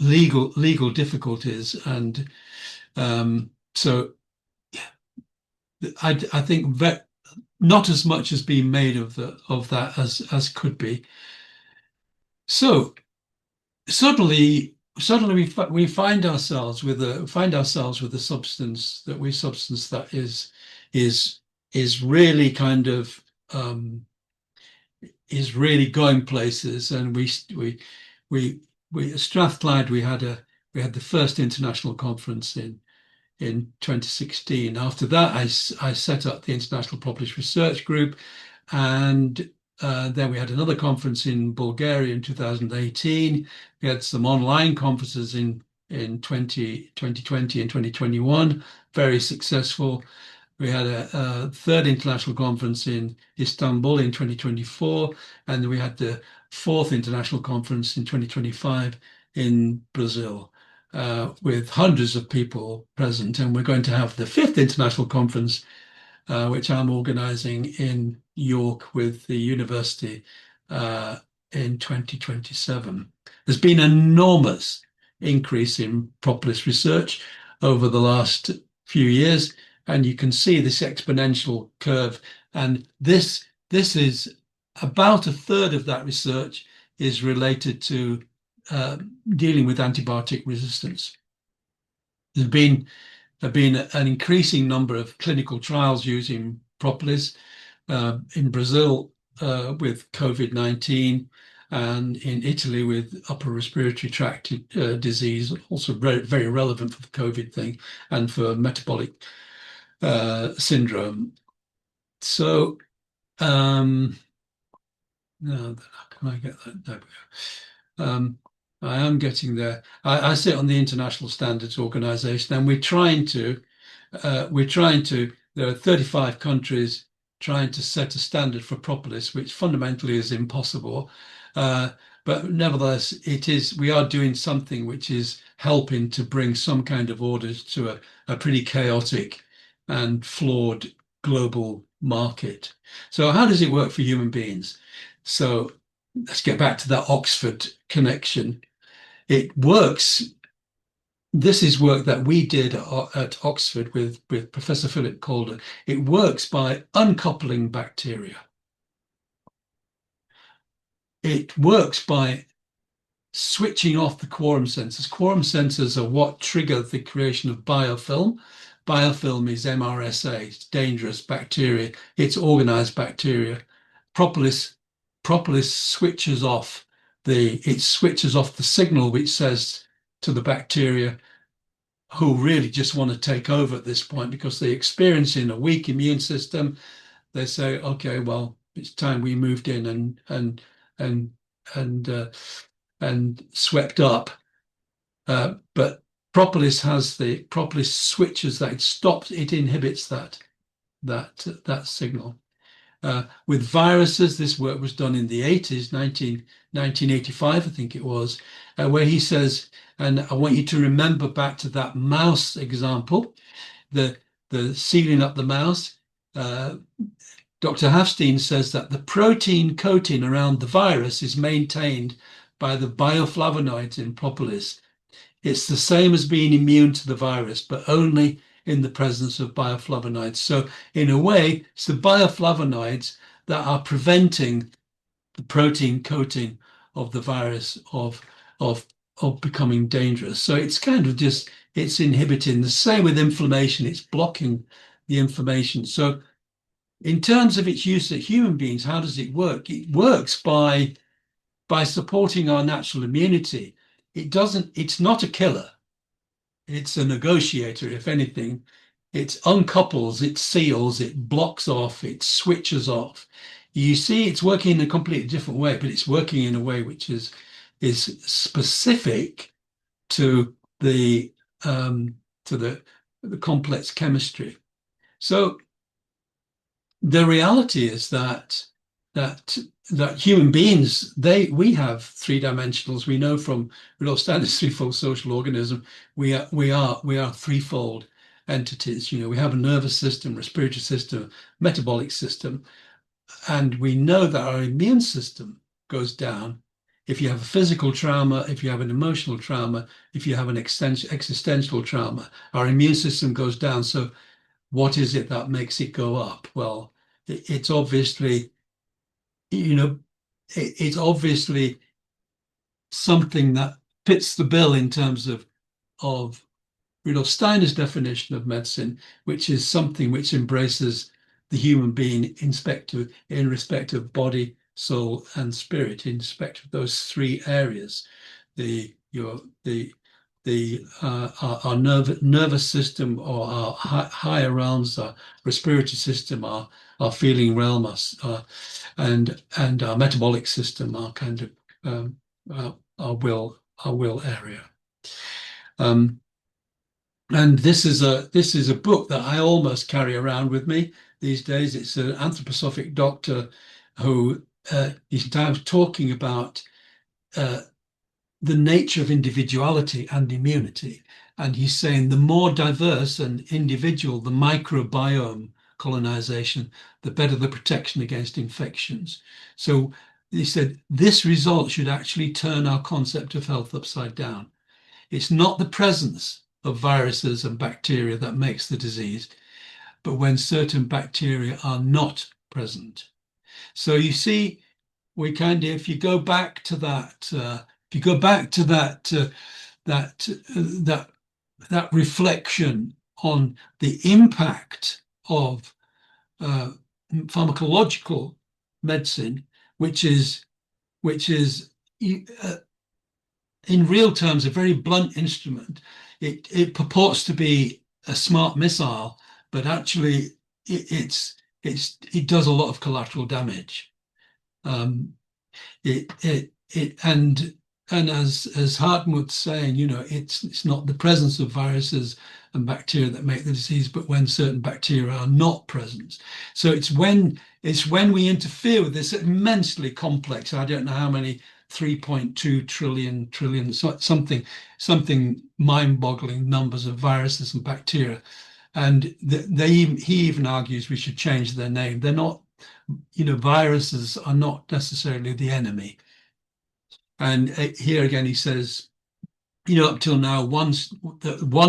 legal difficulties, and so I think that not as much has been made of that as could be. So suddenly we find ourselves with a substance that is really kind of is really going places, and we at Strathclyde we had the first international conference in 2016. After that, I set up the International Propolis Research Group, and then we had another conference in Bulgaria in 2018. We had some online conferences in 2020 and 2021, very successful. We had a third international conference in Istanbul in 2024, and we had the fourth international conference in 2025 in Brazil, with hundreds of people present. And we're going to have the fifth international conference, which I'm organizing in York with the university in 2027. There's been an enormous increase in propolis research over the last few years, and you can see this exponential curve. And this is about a third of that research is related to dealing with antibiotic resistance. There's been an increasing number of clinical trials using propolis in Brazil with COVID-19, and in Italy with upper respiratory tract disease, also very, very relevant for the COVID thing and for metabolic syndrome. So, no, how can I get that? There we go. I am getting there. I sit on the International Standards Organization, and there are 35 countries trying to set a standard for propolis, which fundamentally is impossible. But nevertheless, we are doing something which is helping to bring some kind of order to a pretty chaotic and flawed global market. So how does it work for human beings? So let's get back to that Oxford connection. It works. This is work that we did at Oxford with Professor Philip Calder. It works by uncoupling bacteria. It works by switching off the quorum sensors. Quorum sensors are what trigger the creation of biofilm. Biofilm is MRSA, it's dangerous bacteria, it's organized bacteria. Propolis switches off the signal which says to the bacteria, who really just want to take over at this point because they're experiencing a weak immune system. They say, okay, well, it's time we moved in and swept up. But propolis has the propolis switches that it inhibits that signal. With viruses, this work was done in the 80s, 1985, I think it was, where he says, and I want you to remember back to that mouse example, the sealing up the mouse. Dr. Hafstein says that the protein coating around the virus is maintained by the bioflavonoids in propolis. It's the same as being immune to the virus, but only in the presence of bioflavonoids. So in a way, it's the bioflavonoids that are preventing the protein coating of the virus of becoming dangerous. So it's kind of just, it's inhibiting. The same with inflammation, it's blocking the inflammation. So in terms of its use at human beings, how does it work? It works by supporting our natural immunity. It's not a killer. It's a negotiator, if anything. It uncouples, it seals, it blocks off, it switches off. You see, it's working in a completely different way, but it's working in a way which is specific to the complex chemistry. So the reality is that human beings, we have three dimensionals. We know from Rudolf Steiner's threefold social organism, we are threefold entities. You know, we have a nervous system, respiratory system, metabolic system, and we know that our immune system goes down if you have a physical trauma, if you have an emotional trauma, if you have an existential trauma. Our immune system goes down. So what is it that makes it go up? Well, it's obviously, you know, it's obviously something that fits the bill in terms of Rudolf Steiner's definition of medicine, which is something which embraces the human being in respect of body, soul, and spirit, in respect of those three areas. Our nervous system, or our higher realms, our respiratory system, our feeling realm, and our metabolic system, our kind of our will area. And this is a book that I almost carry around with me these days. It's an anthroposophic doctor who is talking about the nature of individuality and immunity. And he's saying the more diverse and individual the microbiome colonization, the better the protection against infections. So he said this result should actually turn our concept of health upside down. It's not the presence of viruses and bacteria that makes the disease, but when certain bacteria are not present. So you see, we kind of, if you go back to that, that reflection on the impact of pharmacological medicine, which is in real terms a very blunt instrument. It purports to be a smart missile, but actually it does a lot of collateral damage. And as Harton was saying, you know, it's not the presence of viruses and bacteria that make the disease, but when certain bacteria are not present. So it's when we interfere with this immensely complex, I don't know how many, 3.2 trillion, something mind-boggling numbers of viruses and bacteria. And he even argues we should change their name. They're not, you know, viruses are not necessarily the enemy. And here again, he says, you know, up till now, one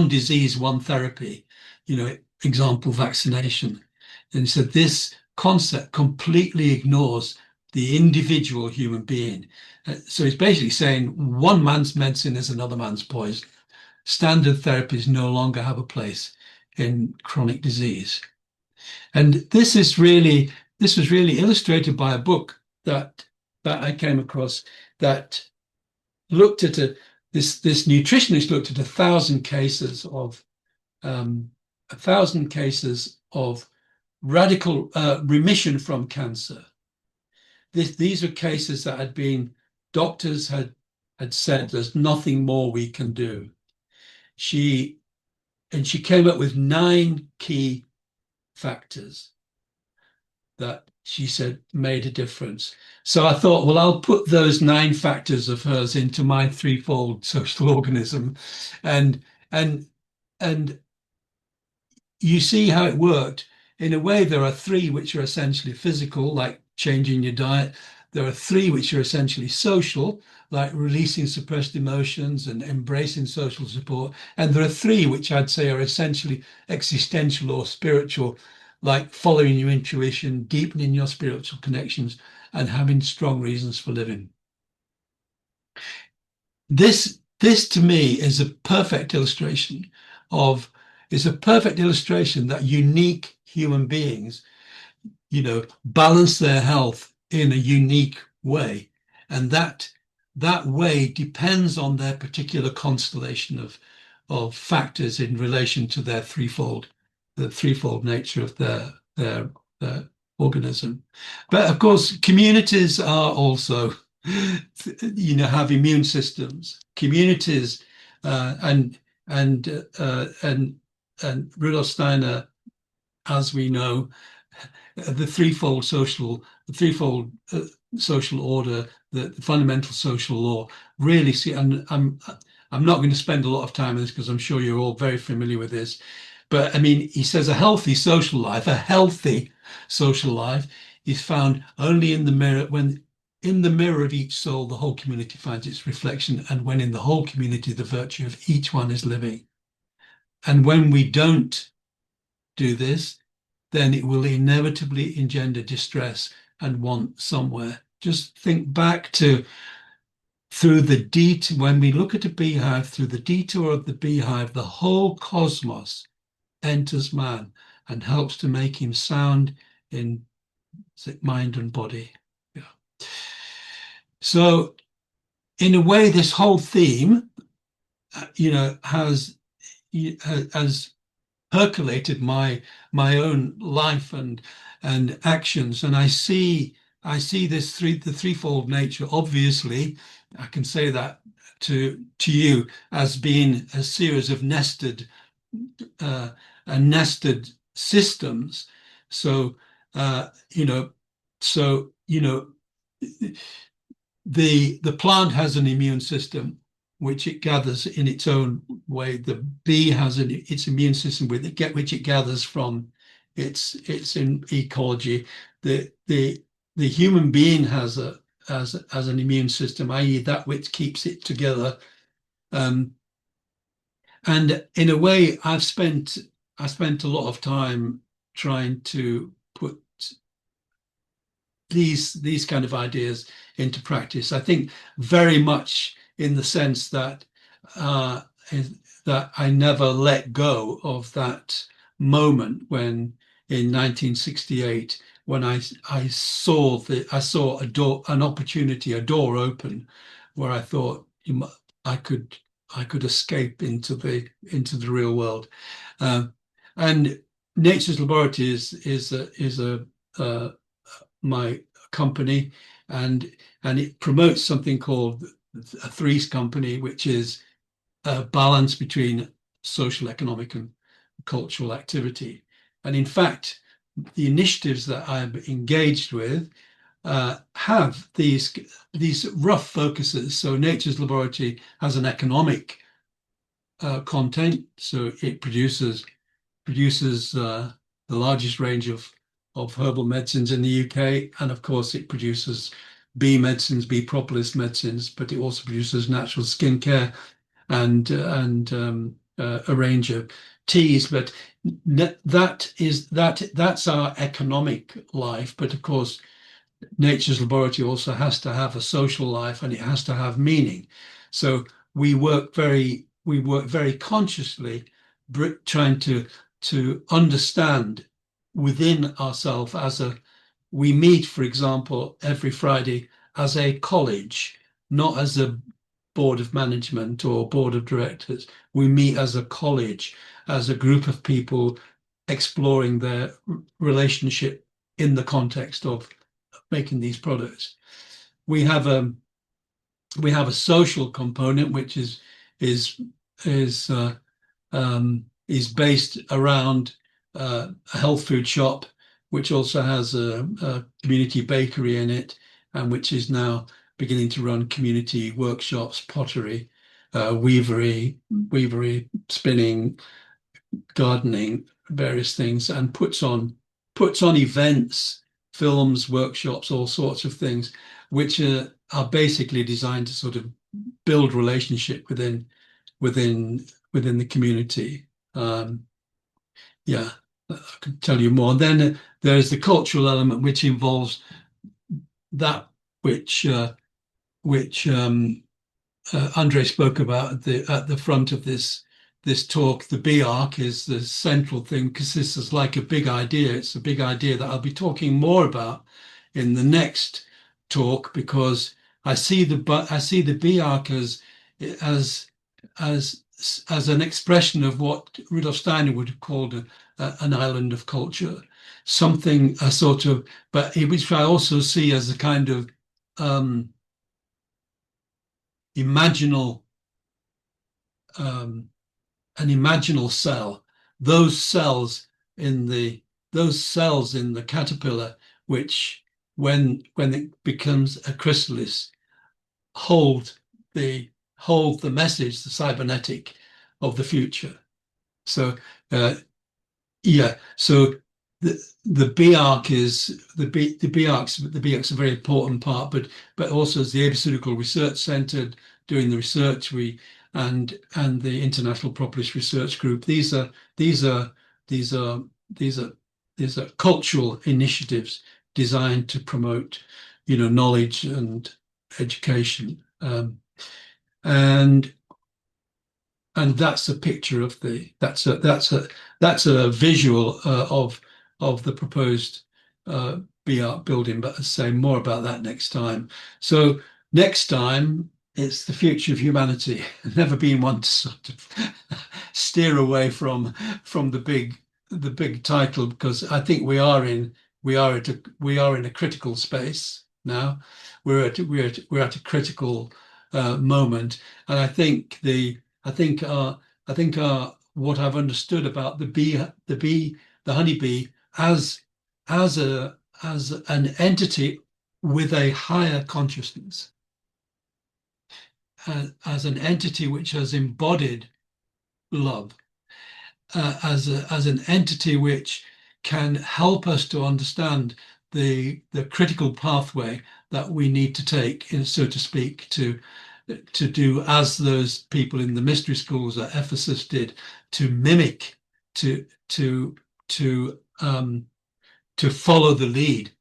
disease, one therapy, you know, example, vaccination. And he said this concept completely ignores the individual human being. So he's basically saying one man's medicine is another man's poison. Standard therapies no longer have a place in chronic disease. And this was really illustrated by a book that I came across that looked at this nutritionist looked at 1,000 cases of radical remission from cancer. These are cases that doctors had said there's nothing more we can do. she she came up with 9 key factors that she said made a difference. So I thought, well, I'll put those 9 factors of hers into my threefold social organism, and and and you see how it worked. In a way, there are 3 which are essentially physical, like changing your diet. There are 3 which are essentially social, like releasing suppressed emotions and embracing social support. And there are 3 which I'd say are essentially existential or spiritual, like following your intuition, deepening your spiritual connections, and having strong reasons for living. This to me is a perfect illustration of is a perfect illustration that unique human beings, balance their health in a unique way, and that way depends on their particular constellation of factors in relation to their the threefold nature of their organism. But of course, communities are also, have immune systems. Communities, and Rudolf Steiner, as we know, the threefold social order, the fundamental social law, really see. And I'm not going to spend a lot of time on this because I'm sure you're all very familiar with this. But I mean, he says a healthy social life is found only in the mirror when in the mirror of each soul, the whole community finds its reflection, and when in the whole community, the virtue of each one is living. And when we don't do this, then it will inevitably engender distress and want somewhere. Just think back to when we look at a beehive, through the detour of the beehive, the whole cosmos enters man and helps to make him sound in mind and body. Yeah. So in a way, this whole theme, has percolated my own life and actions, and I see the threefold nature. Obviously, I can say that to you as being a series of nested systems. So the plant has an immune system which it gathers in its own way. The bee has its immune system which it gathers from its ecology. The human being has an immune system, i.e., that which keeps it together. And in a way, I spent a lot of time trying to put these kind of ideas into practice. I think very much in the sense that that I never let go of that moment when in 1968, when I saw an opportunity, a door open, where I thought I could escape into the real world. And Nature's Laboratory is my company, and it promotes something called a Threes Company, which is a balance between social, economic, and cultural activity. And in fact, the initiatives that I'm engaged with have these rough focuses. So Nature's Laboratory has an economic content, so it produces the largest range of herbal medicines in the UK, and of course it produces bee medicines, bee propolis medicines, but it also produces natural skincare and a range of teas. But that's our economic life. But of course, Nature's Laboratory also has to have a social life, and it has to have meaning. So we work very consciously, trying to understand within ourselves we meet, for example, every Friday as a college, not as a board of management or board of directors. We meet as a college, as a group of people exploring their relationship in the context of making these products. We have a social component, which is is based around a health food shop, which also has a community bakery in it, and which is now beginning to run community workshops, pottery, weavery, spinning, gardening, various things, and puts on events, films, workshops, all sorts of things, which are basically designed to sort of build relationship within within the community. Um, yeah, I could tell you more. And then there's the cultural element, which involves that which Andre spoke about at the front of this talk. The B arc is the central thing because this is like a big idea. It's a big idea that I'll be talking more about in the next talk because I see the B arc as as as an expression of what Rudolf Steiner would have called an island of culture, something a sort of, but which I also see as a kind of um, imaginal um, an imaginal cell. Those cells in the those cells in the caterpillar, which when it becomes a chrysalis, hold the message, the cybernetic of the future. So uh, yeah, so the B arc is the B arc's a very important part, but also as the Abyssinical Research Centre doing the research and the International Propolis Research Group. These are these are these are these are cultural initiatives designed to promote, knowledge and education. And and that's a picture of the that's a visual of the proposed B Art building. But I'll say more about that next time. So next time it's the future of humanity. Never been one to sort of steer away from the big title because I think we are in a critical space now. We're at a critical moment, and I think what I've understood about the honeybee as as an entity with a higher consciousness, as an entity which has embodied love, as an entity which can help us to understand the critical pathway that we need to take, so to speak, to do as those people in the mystery schools at Ephesus did, to mimic, to to to um, to follow the lead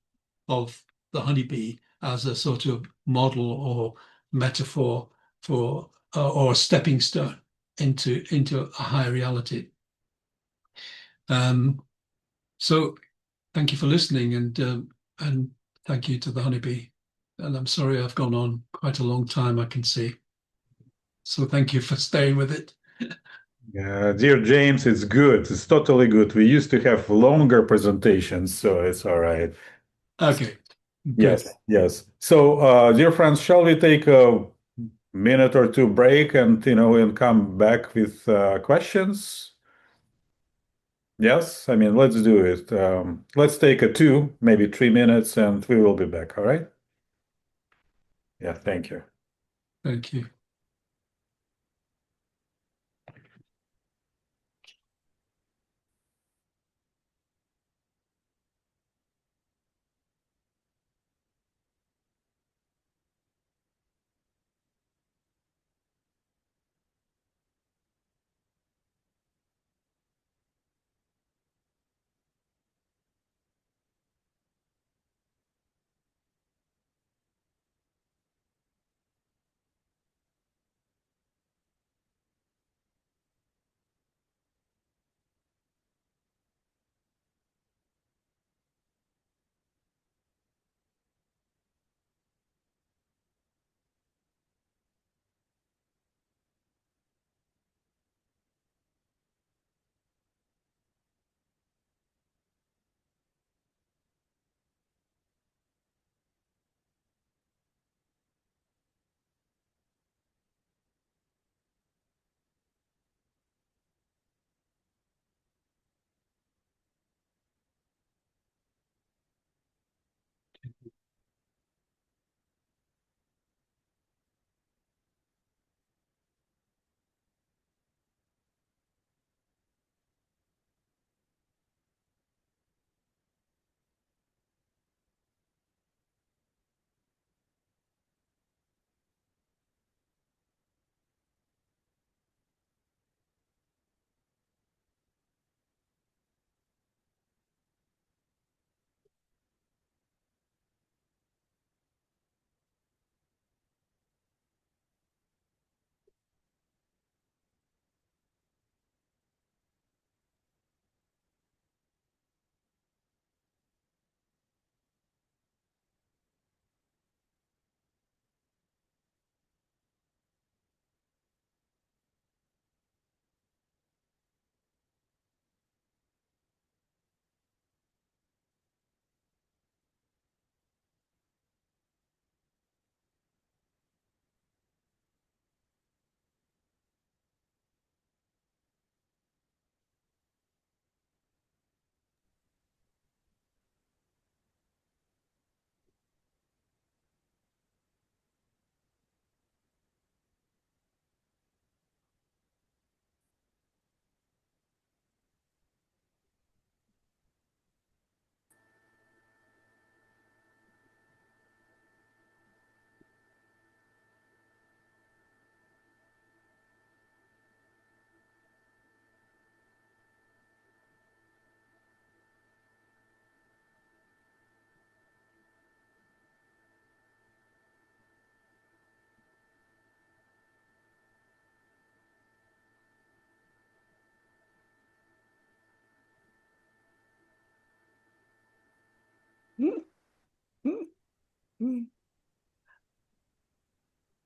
of the honeybee as a sort of model or metaphor for or a stepping stone into a higher reality. Um, so thank you for listening and thank you to the honeybee. And I'm sorry I've gone on quite a long time, I can see. So thank you for staying with it. Dear James, it's good. It's totally good. We used to have longer presentations, so it's all right. Okay, good. Yes, yes. So, dear friends, shall we take a minute or two break and come back with questions? Yes, I mean, let's do it. Let's take a 2, maybe 3 minutes, and we will be back. All right? Yeah, thank you. Thank you.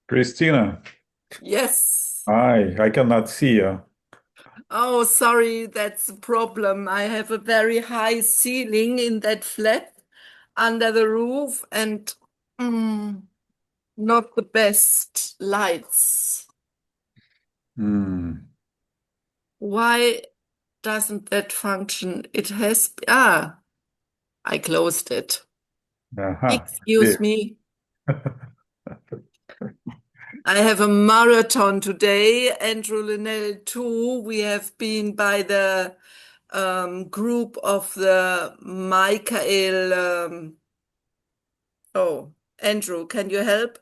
Christina, Yes. hi, I cannot see you. Oh, sorry, that's a problem. I have a very high ceiling in that flat under the roof and mm, not the best lights. Hmm. Why doesn't that function? It has, I closed it. Aha. Excuse me. I have a marathon today, Andrew Linnell too. We have been by the group of the Michael. Oh, Andrew, can you help?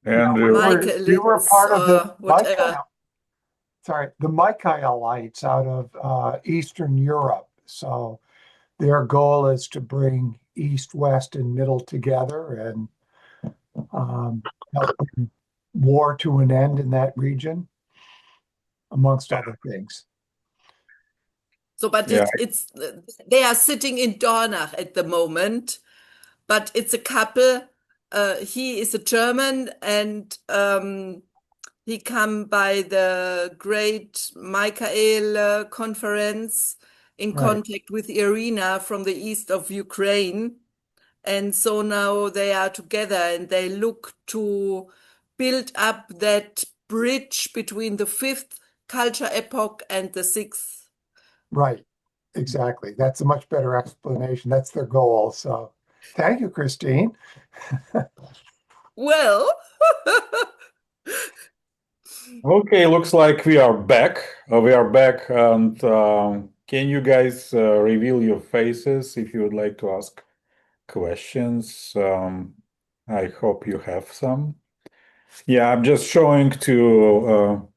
Yeah, we Andrew, were we were Michaelis part of the or whatever. Michaelites out of Eastern Europe. So their goal is to bring East, West, and Middle together and help bring war to an end in that region, amongst other things. So, but yeah, it's they are sitting in Dornach at the moment, but it's a couple. He is a German and he come by the Great Michael conference in Right, contact with Irina from the east of Ukraine. And so now they are together and they look to build up that bridge between the fifth culture epoch and the sixth. right, exactly. That's a much better explanation. That's their goal. So thank you, Christine. Well, okay, looks like we are back. We are back, and can you guys reveal your faces if you would like to ask questions? I hope you have some. Yeah, I'm just showing to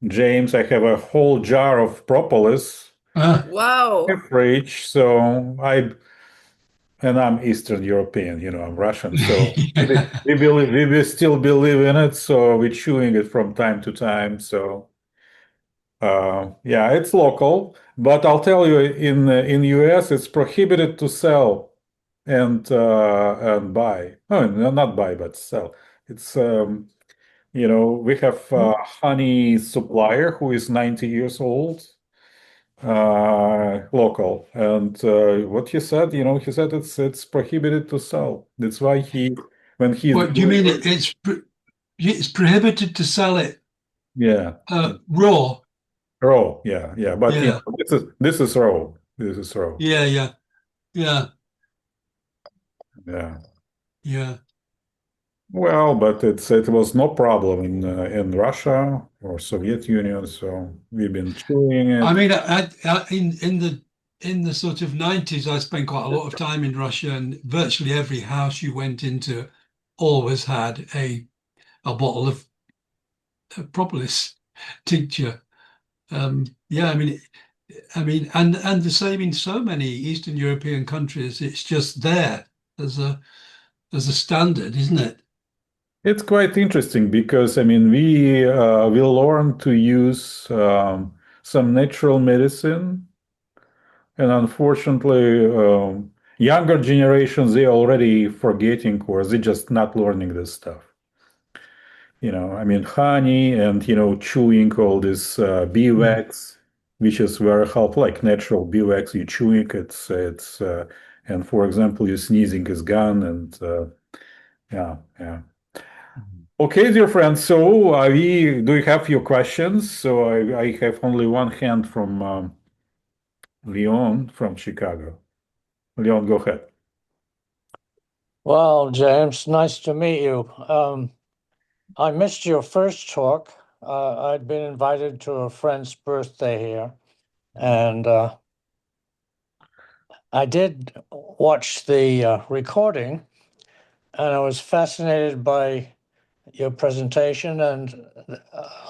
James. I have a whole jar of propolis Ah, in wow. the fridge, so and I'm Eastern European, I'm Russian, so we still believe in it, so we're chewing it from time to time. So yeah, it's local, but I'll tell you, in US, it's prohibited to sell and buy. Oh, no, not buy, but sell. It's we have a honey supplier who is 90 years old, local, and what he said, he said it's prohibited to sell. That's why when he what do you mean? delivered, It's prohibited to sell it yeah, raw? raw, yeah, but Yeah, this is raw. This is raw. yeah, yeah, yeah, Yeah. yeah. Well, but it was no problem in Russia or Soviet Union, so we've been chewing I it. mean, in the sort of 90s, I spent quite a lot of time in Russia, and virtually every house you went into always had a bottle of propolis tincture. Yeah, and the same in so many Eastern European countries. It's just there as a standard, isn't it? It's quite interesting because I mean we learn to use some natural medicine, and unfortunately, younger generations they already forgetting or they just not learning this stuff. I mean, honey and, chewing all this Mm. beeswax, which is very helpful, like natural beeswax. You chewing and for example, you sneezing is gone. And yeah, yeah. Okay, dear friends. So, do you have your questions? So, I have only one hand from Leon from Chicago. Leon, go ahead. Well, James, nice to meet you. I missed your first talk. I'd been invited to a friend's birthday here, and I did watch the recording, and I was fascinated by your presentation. And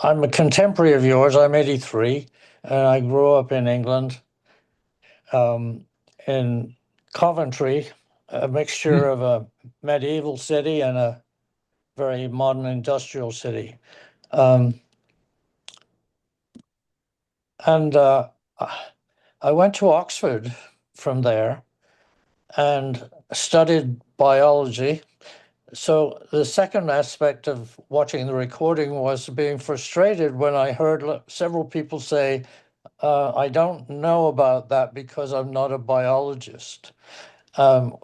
I'm a contemporary of yours. I'm 83, and I grew up in England, in Coventry, a mixture Mm. of a medieval city and a very modern industrial city. Um, and I went to Oxford from there. and studied biology. So the second aspect of watching the recording was being frustrated when I heard several people say, I don't know about that because I'm not a biologist. You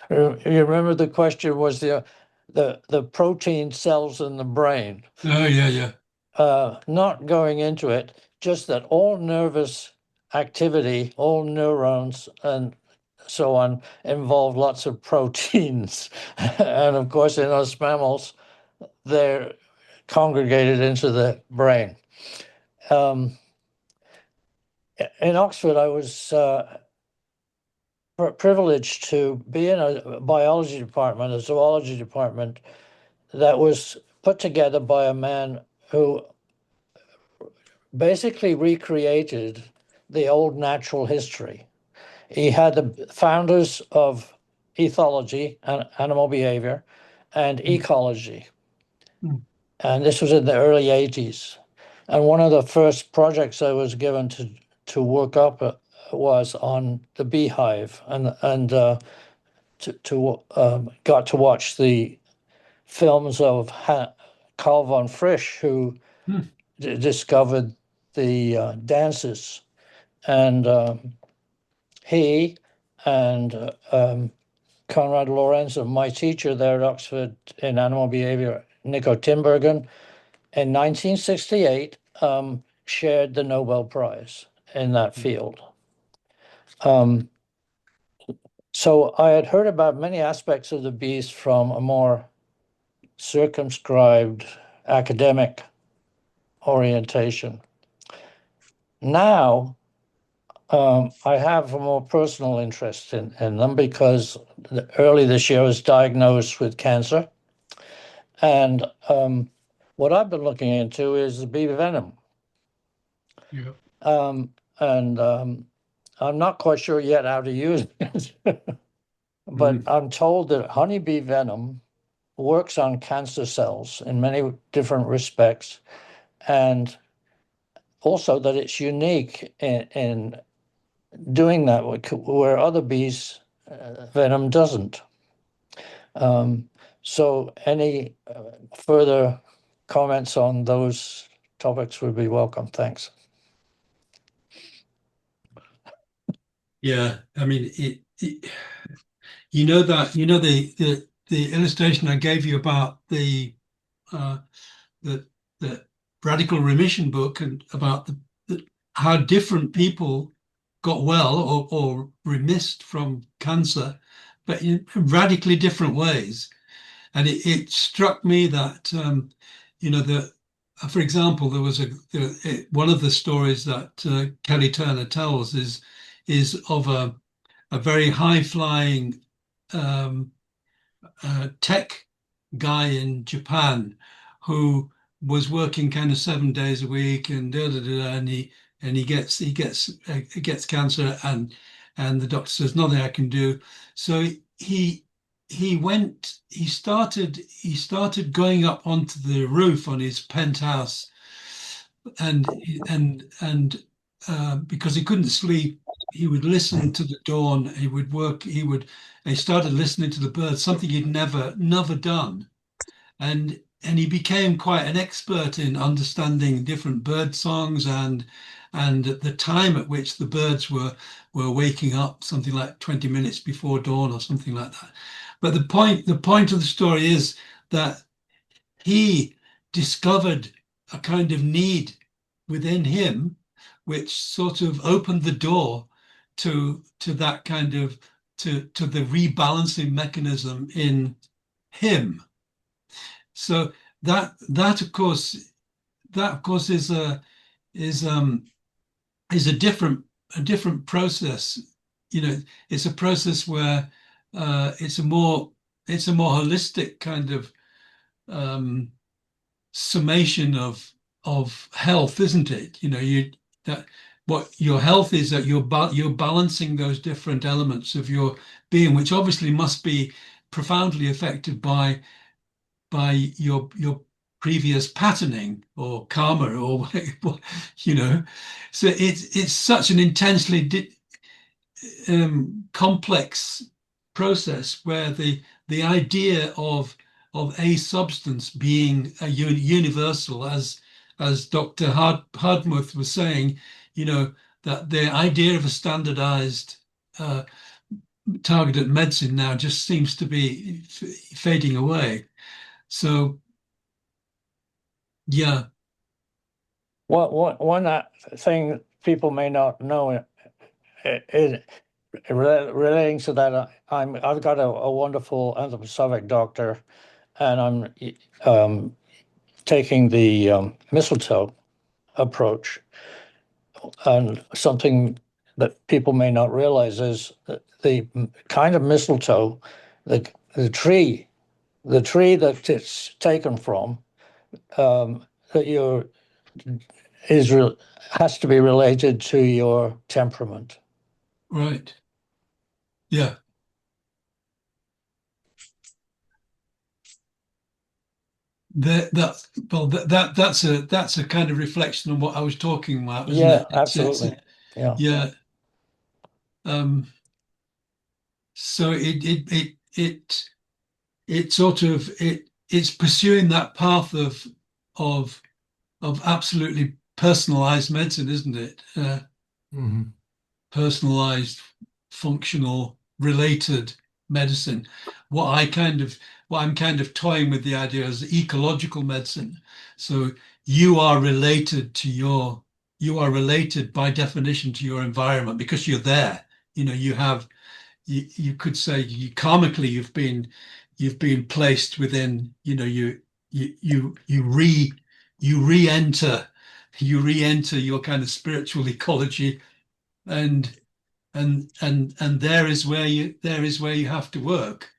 remember the question was the protein cells in the brain. Oh, yeah. Not going into it, just that all nervous activity, all neurons and so on involve lots of proteins. And of course, in us mammals, they're congregated into the brain. In Oxford, I was privileged to be in a biology department, a zoology department that was put together by a man who basically recreated the old natural history. He had the founders of ethology, animal behavior, and ecology. And this was in the early 80s. And one of the first projects I was given to work up was on the beehive, and got to watch the films of Carl von Frisch, who discovered the dances. And he and Konrad Lorenz, my teacher there at Oxford in animal behavior, Nico Tinbergen, in 1968 shared the Nobel Prize in that field. So I had heard about many aspects of the bees from a more circumscribed academic orientation. Now, I have a more personal interest in them because early this year I was diagnosed with cancer. And what I've been looking into is the bee venom. Yeah. And I'm not quite sure yet how to use it. But I'm told that honeybee venom works on cancer cells in many different respects, and also that it's unique in doing that where other bees' venom doesn't. So any further comments on those topics would be welcome. Thanks. Yeah, I mean, the illustration I gave you about the radical remission book and about how different people got well or remissed from cancer, but in radically different ways. And it struck me that for example, there was one of the stories that Kelly Turner tells is of a very high-flying tech guy in Japan who was working kind of 7 days a week and and he gets cancer and the doctor says nothing I can do. So he started going up onto the roof on his penthouse and because he couldn't sleep, he would listen to the dawn. He started listening to the birds, something he'd never done. And he became quite an expert in understanding different bird songs and the time at which the birds were waking up, something like 20 minutes before dawn or something like that. But the point of the story is that he discovered a kind of need within him, which sort of opened the door to that kind of to the rebalancing mechanism in him. So that of course is a different process. You know, it's a process where it's a more holistic kind of summation of health, isn't it? You know, what your health is, that you're balancing those different elements of your being, which obviously must be profoundly affected by your previous patterning or karma or you know. So it's such an intensely complex process where the idea of a substance being a universal, as Dr. Hardmuth was saying, that the idea of a standardized targeted medicine now just seems to be fading away. So, yeah. One thing people may not know is relating to that. I've got a wonderful anthroposophic doctor, and I'm taking the mistletoe approach. And something that people may not realize is that the kind of mistletoe, the tree that it's taken from, that has to be related to your temperament. Right. Yeah. That's a kind of reflection on what I was talking about, isn't it? Absolutely. Yeah. So it's pursuing that path of absolutely personalized medicine, isn't it? Personalized, functional, related medicine. What I'm kind of toying with the idea is ecological medicine. So you are related by definition to your environment because you're there. You could say karmically you've been placed within, you re-enter your kind of spiritual ecology, and there is where you have to work.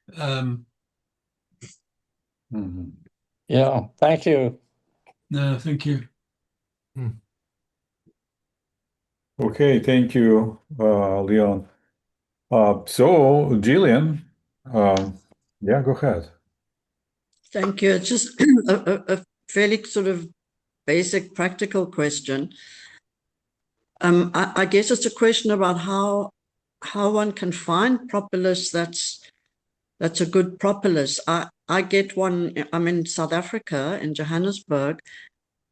Yeah, thank you. No, thank you. Okay, thank you, Leon. So, Jillian, yeah, go ahead. Thank you. It's just a fairly sort of basic practical question. I guess it's a question about how one can find propolis that's a good propolis. I get one. I'm in South Africa, in Johannesburg,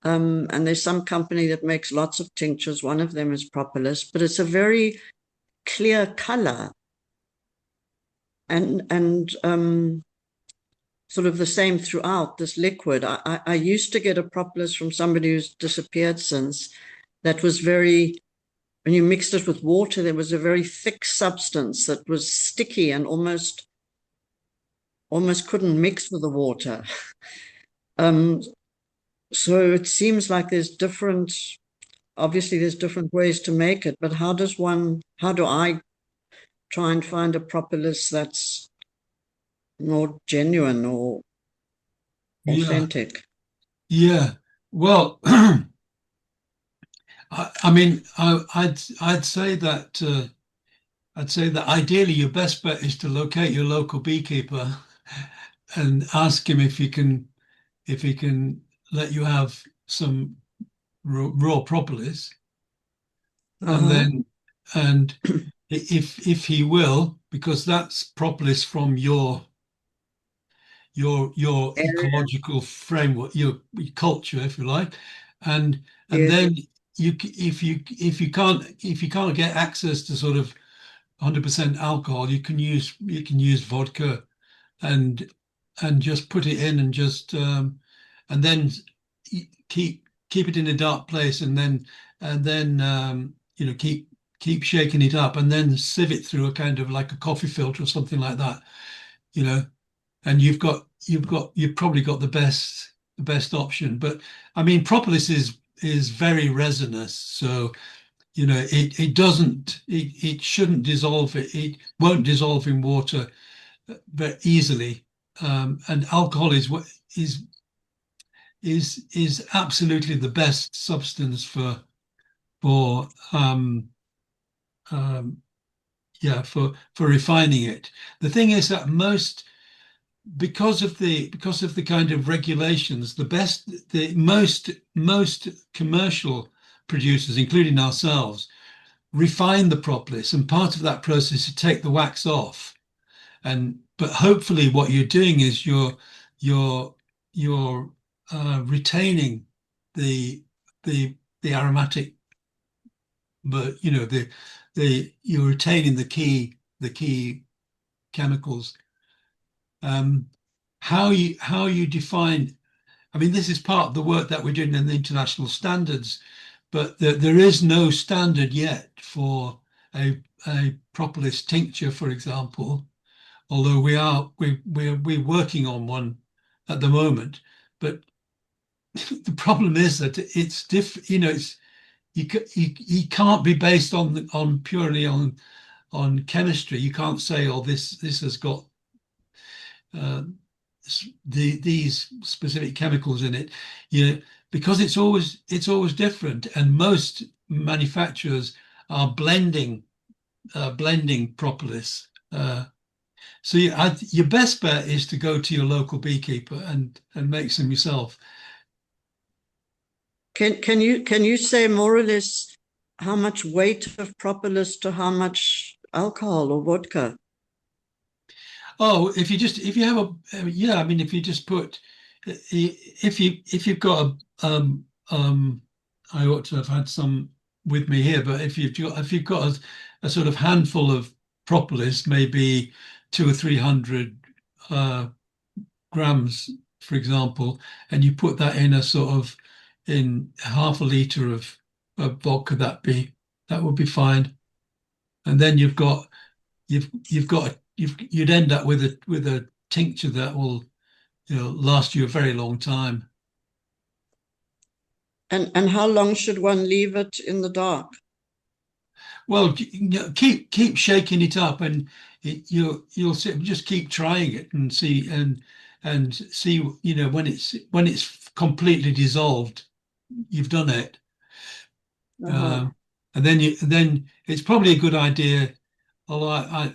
and there's some company that makes lots of tinctures. One of them is propolis, but it's a very clear color and sort of the same throughout this liquid. I used to get a propolis from somebody who's disappeared since that was very, when you mixed it with water, there was a very thick substance that was sticky and almost couldn't mix with the water. So it seems like obviously there's different ways to make it, but how do I try and find a propolis that's more genuine or authentic? Yeah. Well, I mean, I'd say that ideally your best bet is to locate your local beekeeper and ask him if he can let you have some raw propolis, and if he will, because that's propolis from your ecological framework, your culture, if you like, and then if you can't get access to sort of 100% alcohol, you can use vodka and just put it in and just and then keep it in a dark place, and then keep shaking it up, and then sieve it through a kind of like a coffee filter or something like that, and you've probably got the best option. But I mean, propolis is very resinous, so it shouldn't dissolve. It won't dissolve in water very easily, and alcohol is absolutely the best substance for refining it. The thing is that because of the kind of regulations, most commercial producers, including ourselves, refine the propolis, and part of that process is to take the wax off. But hopefully, what you're doing is you're retaining the aromatic, but you're retaining the key chemicals. How you define, I mean, this is part of the work that we're doing in the international standards, but there is no standard yet for a propolis tincture, for example, although we're working on one at the moment. But the problem is that it's different. It's you can't be based on purely on chemistry. You can't say, oh, this has got these specific chemicals in it, because it's always different, and most manufacturers are blending propolis. So your best bet is to go to your local beekeeper and make some yourself. Can you say more or less how much weight of propolis to how much alcohol or vodka? Oh, if you have I mean, if you just put, if you've got I ought to have had some with me here, but if you've got a sort of handful of propolis, maybe 200 or 300 grams, for example, and you put that in in half a liter of vodka, that would be fine. And then you'd end up with a tincture that will last you a very long time. And how long should one leave it in the dark? Well, keep shaking it up, and you'll just keep trying it and see when it's completely dissolved, you've done it. And then it's probably a good idea. Although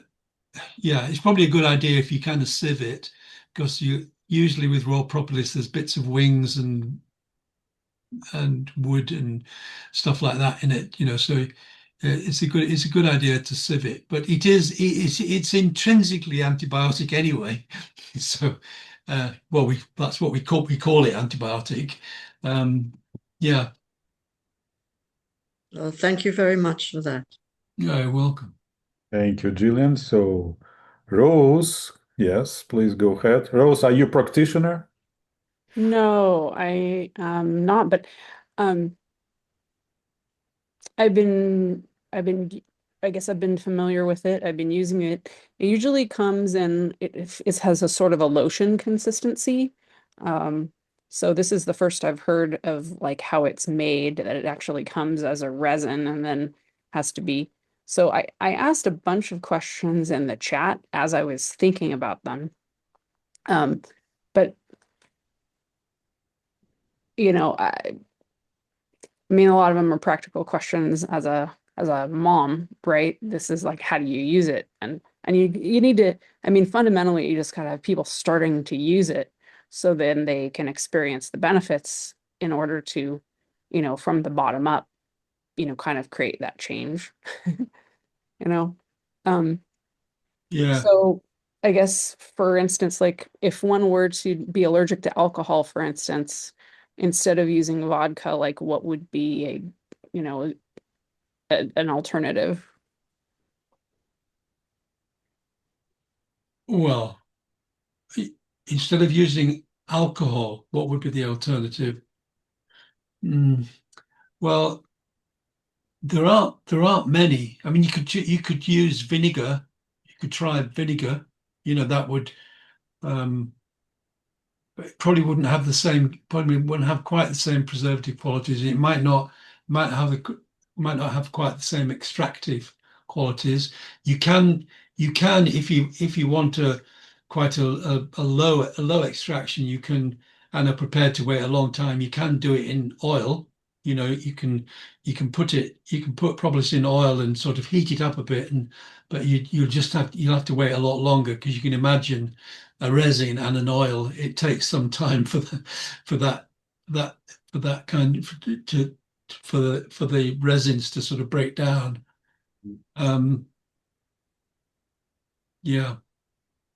it's probably a good idea if you kind of sieve it, because usually with raw propolis there's bits of wings and wood and stuff like that in it. So it's a good idea to sieve it. But it's intrinsically antibiotic anyway. So that's what we call it, antibiotic. Yeah. Thank you very much for that. You're welcome. Thank you, Gillian. So, Rose, yes, please go ahead. Rose, are you a practitioner? No, I am not, but I've been I guess I've been familiar with it. I've been using it. It usually comes in it has a sort of a lotion consistency. So this is the first I've heard of like how it's made, that it actually comes as a resin and then has to be. So I asked a bunch of questions in the chat as I was thinking about them. But I mean, a lot of them are practical questions as a mom, right? This is like, how do you use it? And you need to, I mean, fundamentally, you just gotta have people starting to use it so then they can experience the benefits in order to, from the bottom up, kind of create that change. Yeah. So I guess, for instance, like if one were to be allergic to alcohol, for instance, instead of using vodka, like what would be an alternative? Well, instead of using alcohol, what would be the alternative? Well, there aren't many. I mean, you could use vinegar. You could try vinegar. That would probably wouldn't have quite the same preservative qualities. It might not have quite the same extractive qualities. You can if you want quite a low extraction, you can, and are prepared to wait a long time, you can do it in oil. You can put propolis in oil and sort of heat it up a bit, but you'll have to wait a lot longer, because you can imagine a resin and an oil, it takes some time for the resins to sort of break down. Um, yeah.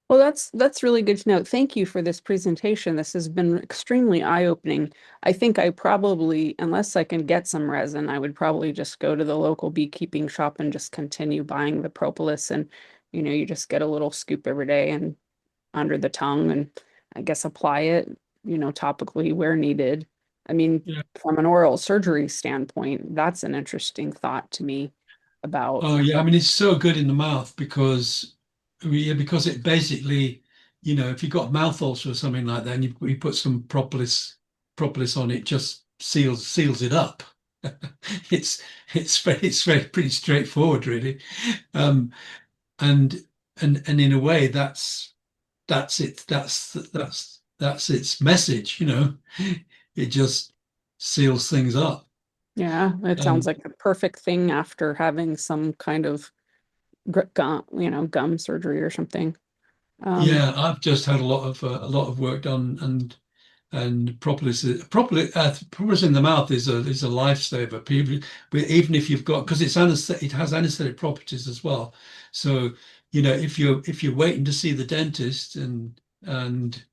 Well, that's really good to know. Thank you for this presentation. This has been extremely eye-opening. I think I probably, unless I can get some resin, I would probably just go to the local beekeeping shop and just continue buying the propolis. And, you just get a little scoop every day and under the tongue and I guess apply it, topically where needed. I mean, Yeah. from an oral surgery standpoint, that's an interesting thought to me about. Oh yeah, I mean it's so good in the mouth because it basically, if you've got mouth ulcer or something like that, and you put some propolis on it, just seals it up. It's it's very pretty straightforward, really. Um, and and in a way, that's it. That's its message. It just seals things up. Yeah, it sounds Um, like the perfect thing after having some kind of gum surgery or something. Um, Yeah, I've just had a lot of work done, and propolis in the mouth is a lifesaver. People, but even if you've got, because it has anesthetic properties as well. So if you're waiting to see the dentist and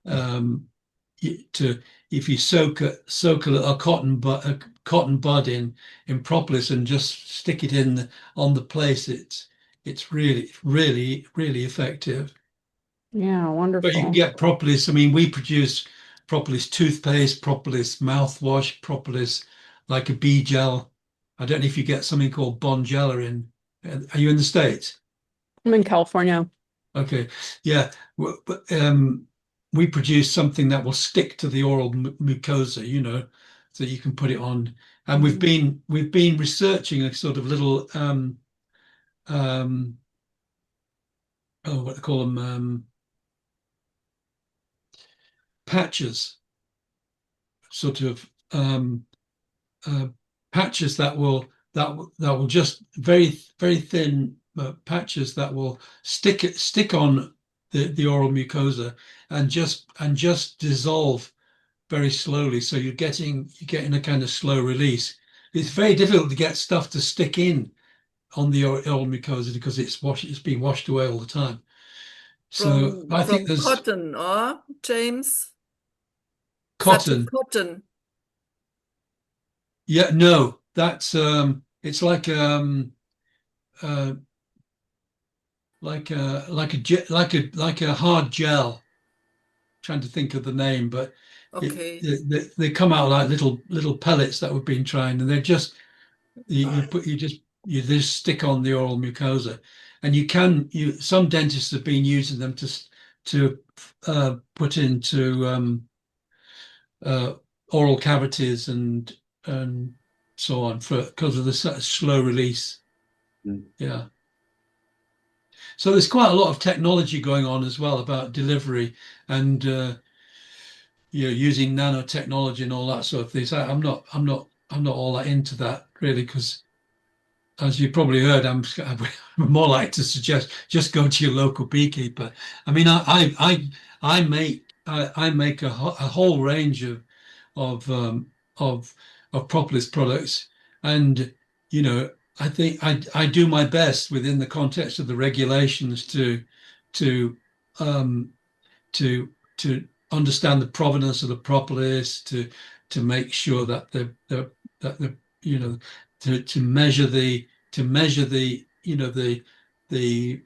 um, to if you soak a cotton bud in propolis and just stick it in on the place, it's really effective. yeah, But you can wonderful. get propolis. I mean, we produce propolis toothpaste, propolis mouthwash, propolis like a bee gel. I don't know if you get something called Bonjela in. Are you in the States? I'm in California. Okay, yeah. But we produce something that will stick to the oral mucosa, so you can put it on. And we've Mhm. been researching a sort of little um, oh, what they call them, patches, sort of uh, patches that will just very thin patches that will stick on the oral mucosa and just dissolve very slowly. So you're getting a kind of slow release. It's very difficult to get stuff to stick in on the oral mucosa because it's being washed away all the time. So From I think from there's cotton, or James? Such as cotton. cotton. Yeah, no, that's it's uh, like a hard gel. Trying to think of the name, but Okay. they come out like little pellets that we've been trying, and they're just you just stick on the oral mucosa, and some dentists have been using them to put into uh, oral cavities and so on for because of the slow release. Mm. Yeah. So there's quite a lot of technology going on as well about delivery and using nanotechnology and all that sort of things. I'm not all that into that really because, as you probably heard, I'm more like to suggest just go to your local beekeeper. I mean, I make a whole range of um, of of propolis products, and you know, I think I do my best within the context of the regulations to um, to to understand the provenance of the propolis, to make sure that the you know to measure the the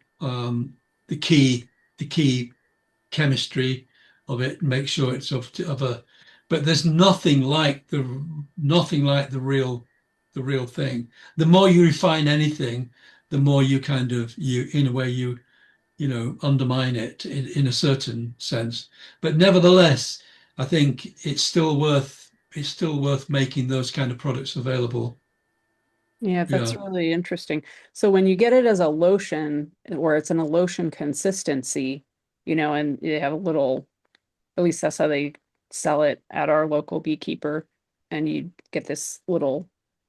the key chemistry of it, make sure it's of a, but there's nothing like the real thing. The more you refine anything, the more you kind of you in a way undermine it in a certain sense. But nevertheless, I think it's still worth making those kind of products available. Yeah, that's Yeah. really interesting. So when you get it as a lotion, where it's in a lotion consistency, and you have a little, at least that's how they sell it at our local beekeeper, and you get this little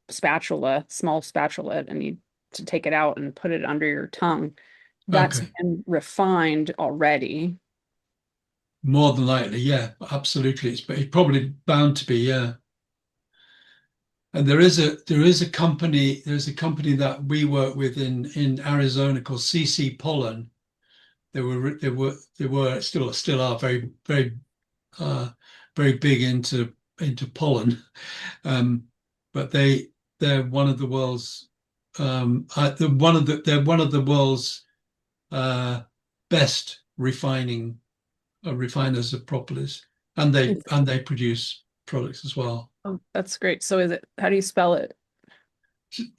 spatula, small spatula, and you to take it out and put it under your tongue. That's Okay. been refined already. More than likely, yeah, absolutely. It's probably bound to be, yeah. And there's a company that we work with in Arizona called CC Pollen. They were still are uh, very big into pollen, but they're one of the world's they're one of the world's best refiners of propolis, and they produce products as well. Oh, that's great. So is it, how do you spell it?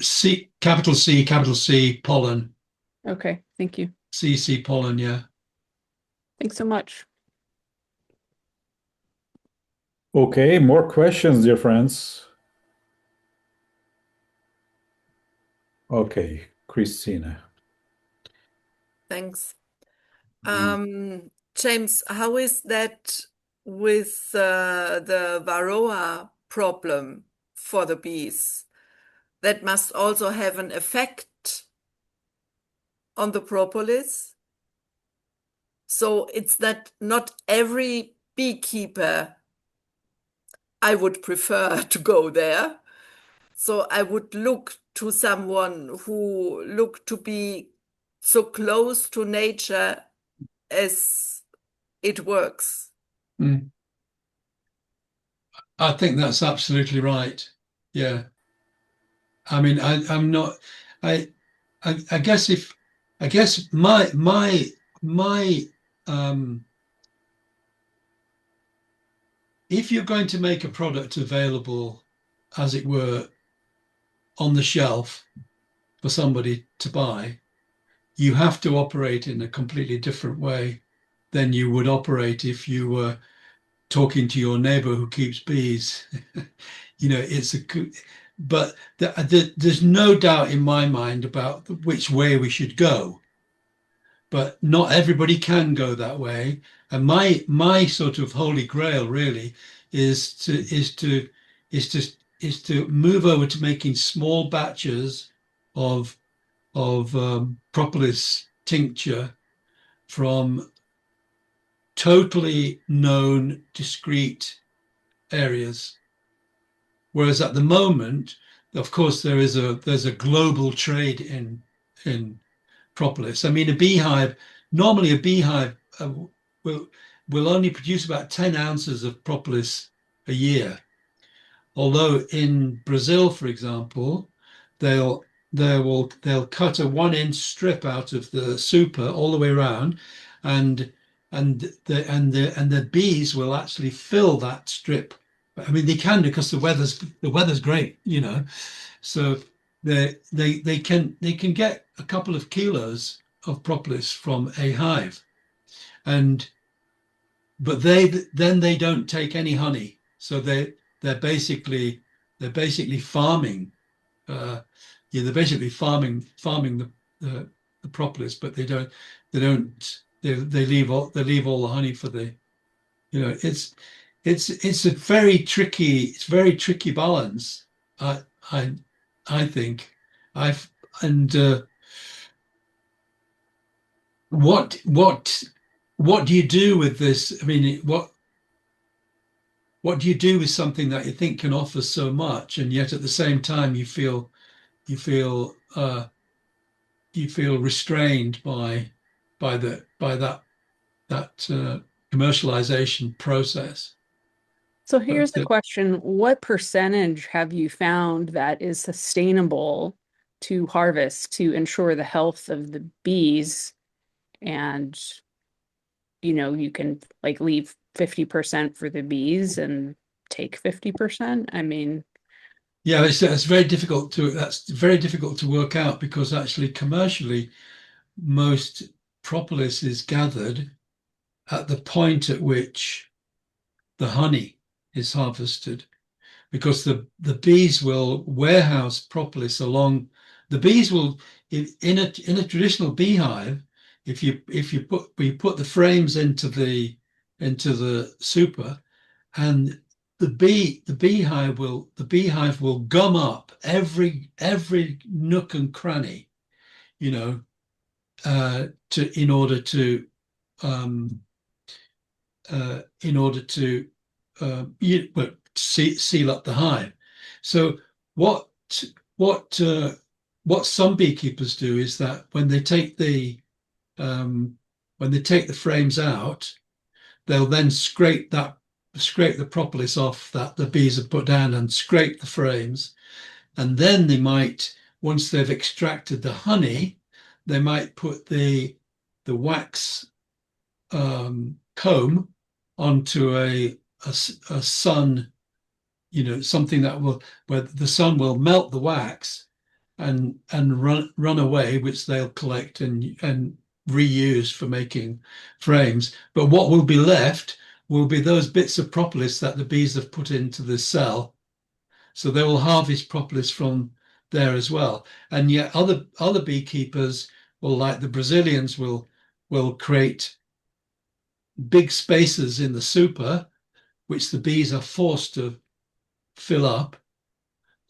C, capital C, pollen. Okay, thank you. CC pollen, yeah. Thanks so much. Okay, more questions, dear friends. Okay, Christina. Thanks. James, how is that with the varroa problem for the bees? That must also have an effect on the propolis. So it's that not every beekeeper I would prefer to go there. So I would look to someone who looked to be so close to nature as it works. Mm. I think that's absolutely right. Yeah. I mean, I'm not. I guess my if you're going to make a product available, as it were, on the shelf for somebody to buy, you have to operate in a completely different way than you would operate if you were talking to your neighbor who keeps bees. But there's no doubt in my mind about which way we should go. But not everybody can go that way. And my sort of holy grail really is to move over to making small batches of propolis tincture from totally known discrete areas. Whereas at the moment, of course, there's a global trade in propolis. I mean, normally a beehive will only produce about 10 ounces of propolis a year. Although in Brazil, for example, they'll cut a 1 inch strip out of the super all the way around, and the bees will actually fill that strip. I mean, they can because the weather's great, So they can get a couple of kilos of propolis from a hive, but they don't take any honey, so they're basically farming. They're basically farming the propolis, but they leave all the honey for the it's a very tricky balance. I think I've and what do you do with this? I mean, what do you do with something that you think can offer so much, and yet at the same time you feel restrained by that commercialization process. So here's the question. What percentage have you found that is sustainable to harvest to ensure the health of the bees? And, you can like leave 50% for the bees and take 50%. I mean, yeah, that's very difficult to work out because actually commercially most propolis is gathered at the point at which the honey is harvested, because the bees will warehouse propolis along. The bees will in a traditional beehive, if you put the frames into the super, and the beehive will gum up every nook and cranny, in order to seal up the hive. So what what some beekeepers do is that when they take the frames out, they'll then scrape the propolis off that the bees have put down and scrape the frames. And then they might, once they've extracted the honey, they might put the wax comb onto a sun, something where the sun will melt the wax and run away, which they'll collect and reuse for making frames. But what will be left will be those bits of propolis that the bees have put into the cell. So they will harvest propolis from there as well. And yet other beekeepers, well, like the Brazilians, will create big spaces in the super, which the bees are forced to fill up.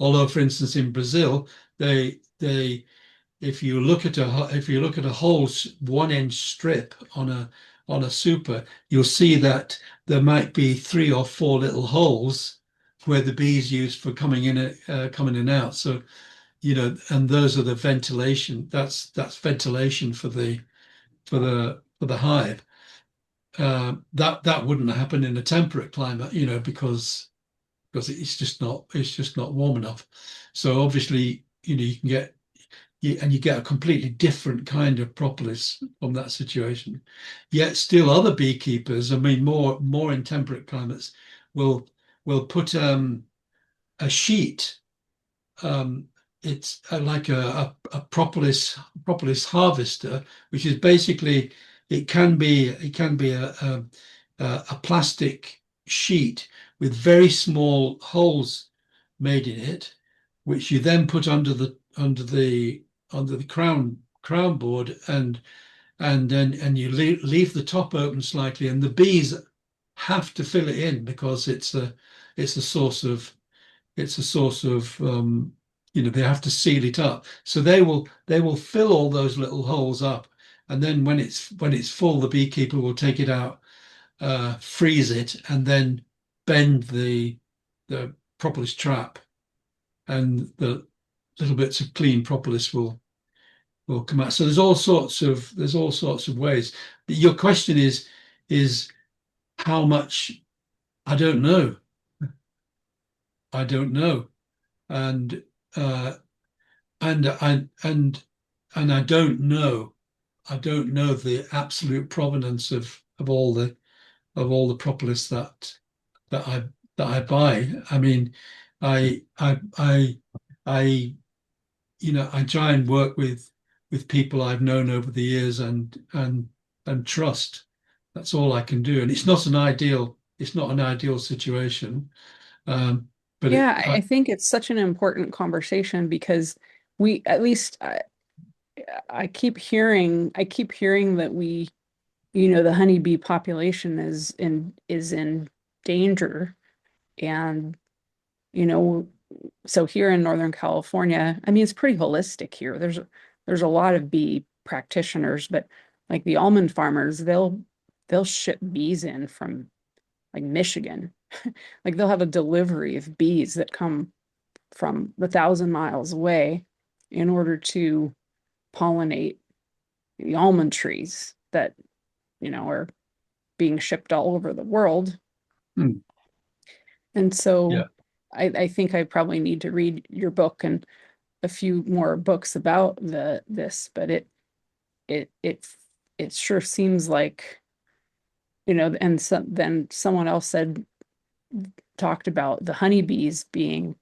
Although, for instance, in Brazil, if you look at a whole 1-inch strip on a super, you'll see that there might be 3 or 4 little holes where the bees use for coming in and out. So, and those are the ventilation. That's ventilation for the hive. That wouldn't happen in a temperate climate, because it's just not warm enough. So obviously, you can get you get a completely different kind of propolis from that situation. Yet still other beekeepers, I mean, more in temperate climates, will put a sheet. It's like a propolis harvester, which is basically it can be a plastic sheet with very small holes made in it, which you then put under the crown board and you leave the top open slightly, and the bees have to fill it in because it's a source of they have to seal it up. So they will fill all those little holes up, and then when it's full, the beekeeper will take it out, freeze it, and then bend the propolis trap, and the little bits of clean propolis will come out. So there's all sorts of ways. But your question is how much? I don't know. And I don't know. I don't know the absolute provenance of all the propolis that I buy. I mean, I try and work with people I've known over the years and trust. That's all I can do. And it's not an ideal situation. But yeah, I think it's such an important conversation because at least I keep hearing that the honeybee population is in danger. And, so here in Northern California, I mean, it's pretty holistic here. There's a lot of bee practitioners, but like the almond farmers, they'll ship bees in from like Michigan. Like they'll have a delivery of bees that come from 1,000 miles away in order to pollinate the almond trees that, are being shipped all over the world. And so yeah. I think I probably need to read your book and a few more books about this, but it sure seems like, and then someone else talked about the honeybees being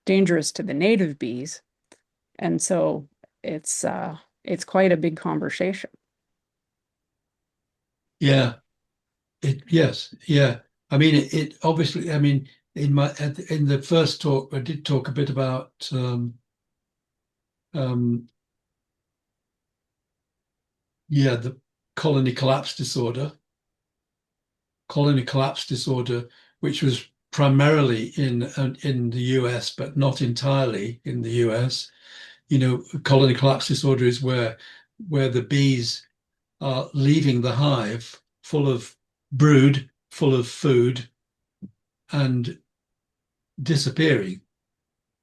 dangerous to the native bees. And so it's quite a big conversation. Yeah. Yes. Yeah. I mean, it obviously, I mean, in the first talk, I did talk a bit about the colony collapse disorder, which was primarily in the US, but not entirely in the US. Colony collapse disorder is where the bees are leaving the hive full of brood, full of food, and disappearing.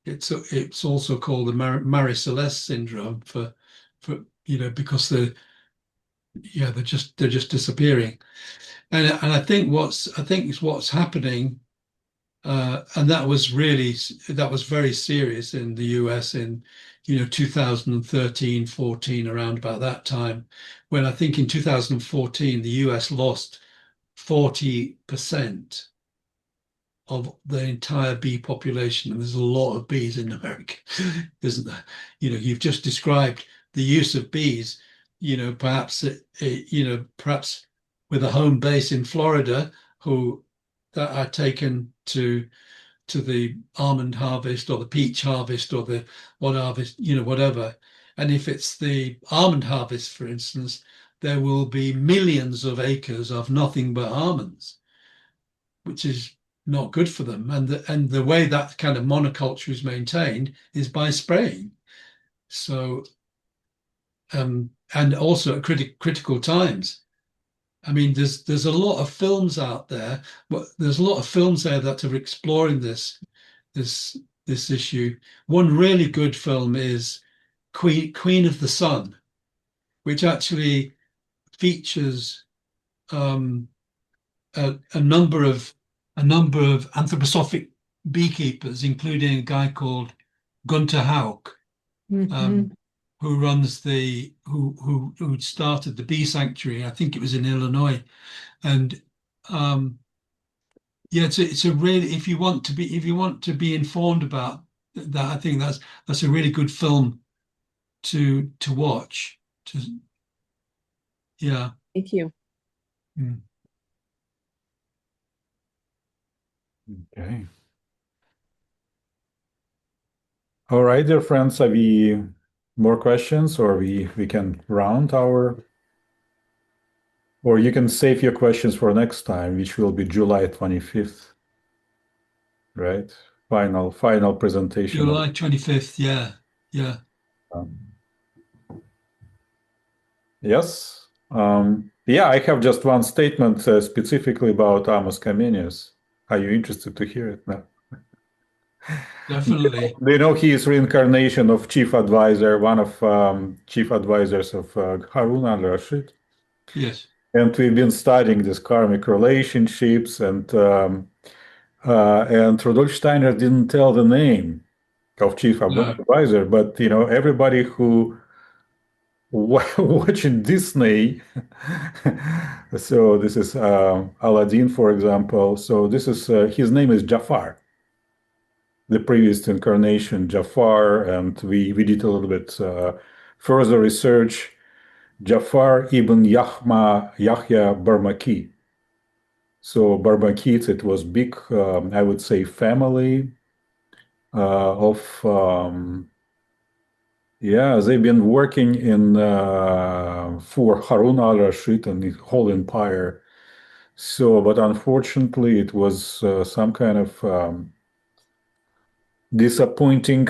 it's also called the Marie Celeste syndrome for because they're just disappearing. And I think what's happening, and that was very serious in the US in 2013, 14, around about that time, when I think in 2014 the US lost 40% of the entire bee population, and there's a lot of bees in America, isn't there? You've just described the use of bees. Perhaps perhaps with a home base in Florida, who that are taken to the almond harvest or the peach harvest or the what harvest, whatever. And if it's the almond harvest, for instance, there will be millions of acres of nothing but almonds, which is not good for them. And the way that kind of monoculture is maintained is by spraying. So, and also at critical times. I mean, there's a lot of films out there, but there's a lot of films there that are exploring this issue. One really good film is Queen of the Sun, which actually features a number of anthroposophic beekeepers, including a guy called Gunter Hauk, who runs who started the bee sanctuary. I think it was in Illinois, and it's a really, if you want to be informed about that, I think that's a really good film to watch. Thank you. Mm. Okay. All right, dear friends, have we more questions, or we can round our, or you can save your questions for next time, which will be July 25th, right? Final presentation. July 25th, yeah. Yes. I have just one statement specifically about Amos Comenius. Are you interested to hear it now? Definitely. They know he is reincarnation of chief advisor, one of chief advisors of Harun al-Rashid. Yes. And we've been studying these karmic relationships, and Rudolf Steiner didn't tell the name of chief advisor, but everybody who watching Disney. So this is Aladdin, for example. So this is his name is Jafar, the previous incarnation, Jafar, and we did a little bit further research. Jafar ibn Yahya Barmaki. So Barmakids, it was big, I would say, family of they've been working in for Harun al-Rashid and the whole empire. So, but unfortunately, it was some kind of disappointing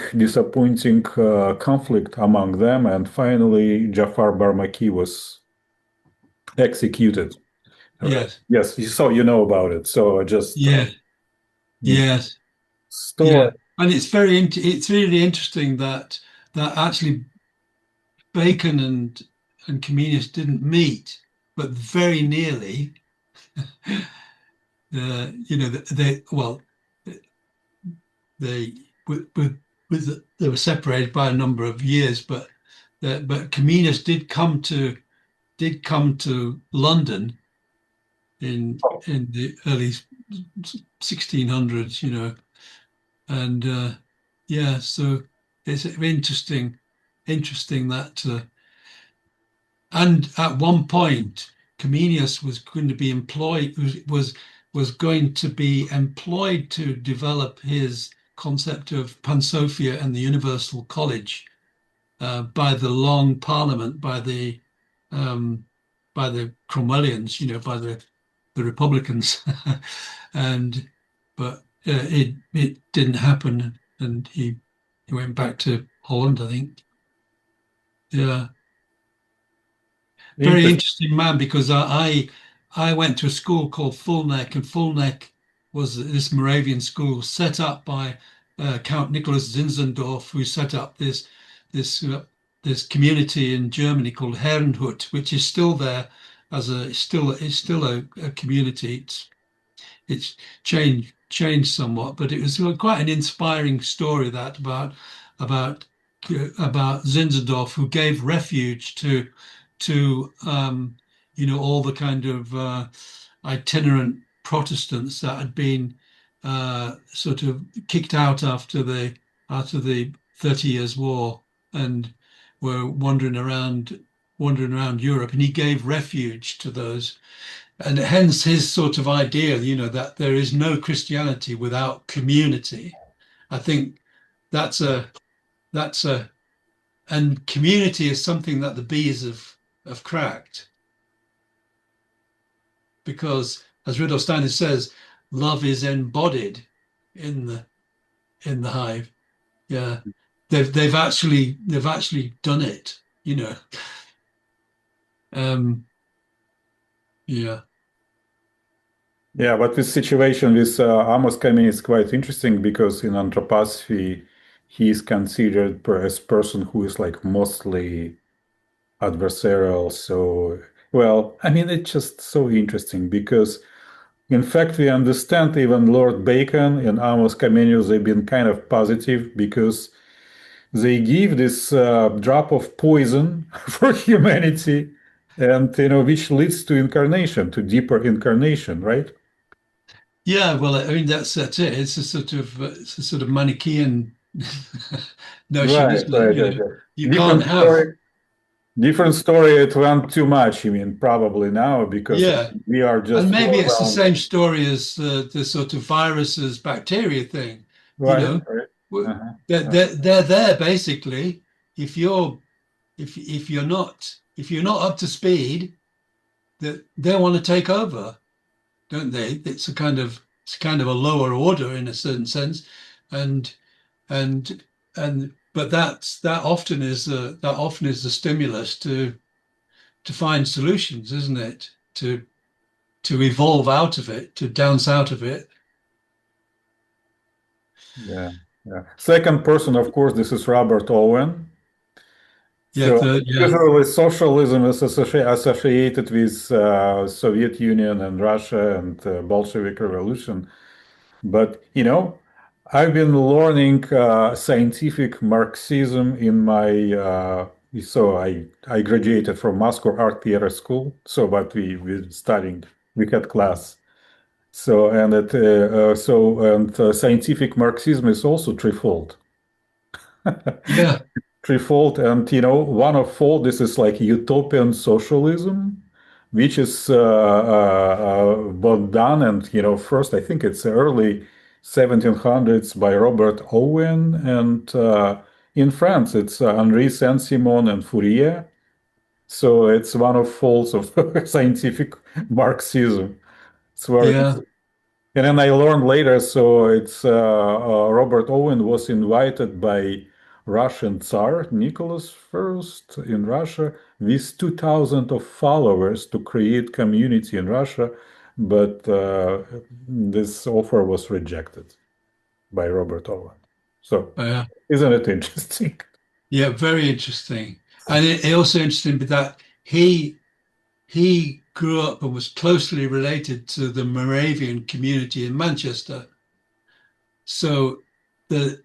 conflict among them, and finally, Jafar Barmaki was executed. Yes. Yes. So you know about it. So just yes. Story. Yeah, and it's really interesting that actually Bacon and Comenius didn't meet, but very nearly. They were separated by a number of years, but Comenius did come to London in the early 1600s, and so it's interesting that and at one point Comenius was going to be employed to develop his concept of Pansophia and the Universal College by the Long Parliament, by the Cromwellians, by the Republicans, but it didn't happen, and he went back to Holland, I think. Yeah, very interesting man, because I went to a school called Fearnley, and Fearnley was this Moravian school set up by Count Nicholas Zinzendorf, who set up this community in Germany called Herrnhut, which is still there as still a community. It's changed somewhat, but it was quite an inspiring story that about Zinzendorf, who gave refuge to all the kind of itinerant Protestants that had been sort of kicked out after the 30 Years' War and were wandering around Europe, and he gave refuge to those. And hence his sort of idea, that there is no Christianity without community. I think that's a and community is something that the bees have cracked, because as Rudolf Steiner says, love is embodied in the hive. Yeah, they've actually done it. Yeah. Yeah, but this situation with Amos Kamin is quite interesting because in anthroposophy, he is considered as person who is like mostly adversarial. So, well, I mean, it's just so interesting because, in fact, we understand even Lord Bacon and Amos Comenius, they've been kind of positive because they give this drop of poison for humanity, and which leads to incarnation, to deeper incarnation, right? Yeah, well, I mean that's it. It's a sort of Manichaean notion, Right, isn't it? right, right, right. You can't have. Different story. It went too much. I mean, probably now because Yeah, we are and just maybe it's the foreground. same story as the sort of viruses, bacteria thing. Right, right. W- Uh-huh. they're there basically. If you're not up to speed, that they want to take over, don't they? It's kind of a lower order in a certain sense, and and but that often is the stimulus to find solutions, isn't it? To evolve out of it, to dance out of it. Yeah, yeah. Second person, of course, this is Robert Owen. Yeah, So yeah, usually socialism is associated with Soviet Union and Russia and Bolshevik Revolution. But I've been learning scientific Marxism in my so I graduated from Moscow Art Theater School. So, but we studying, we had class. So scientific Marxism is also threefold. yeah, Threefold, and one of fold. This is like utopian socialism, which is done, and first I think it's early 1700s by Robert Owen, and in France it's Henri Saint-Simon and Fourier. So it's one of folds of scientific Marxism. It's very yeah, and then I learned later, so it's Robert Owen was invited by Russian Tsar Nicholas I in Russia with 2,000 of followers to create community in Russia, but this offer was rejected by Robert Owen. So, yeah, isn't it interesting? yeah. Very interesting, and it also interesting that he grew up and was closely related to the Moravian community in Manchester. So the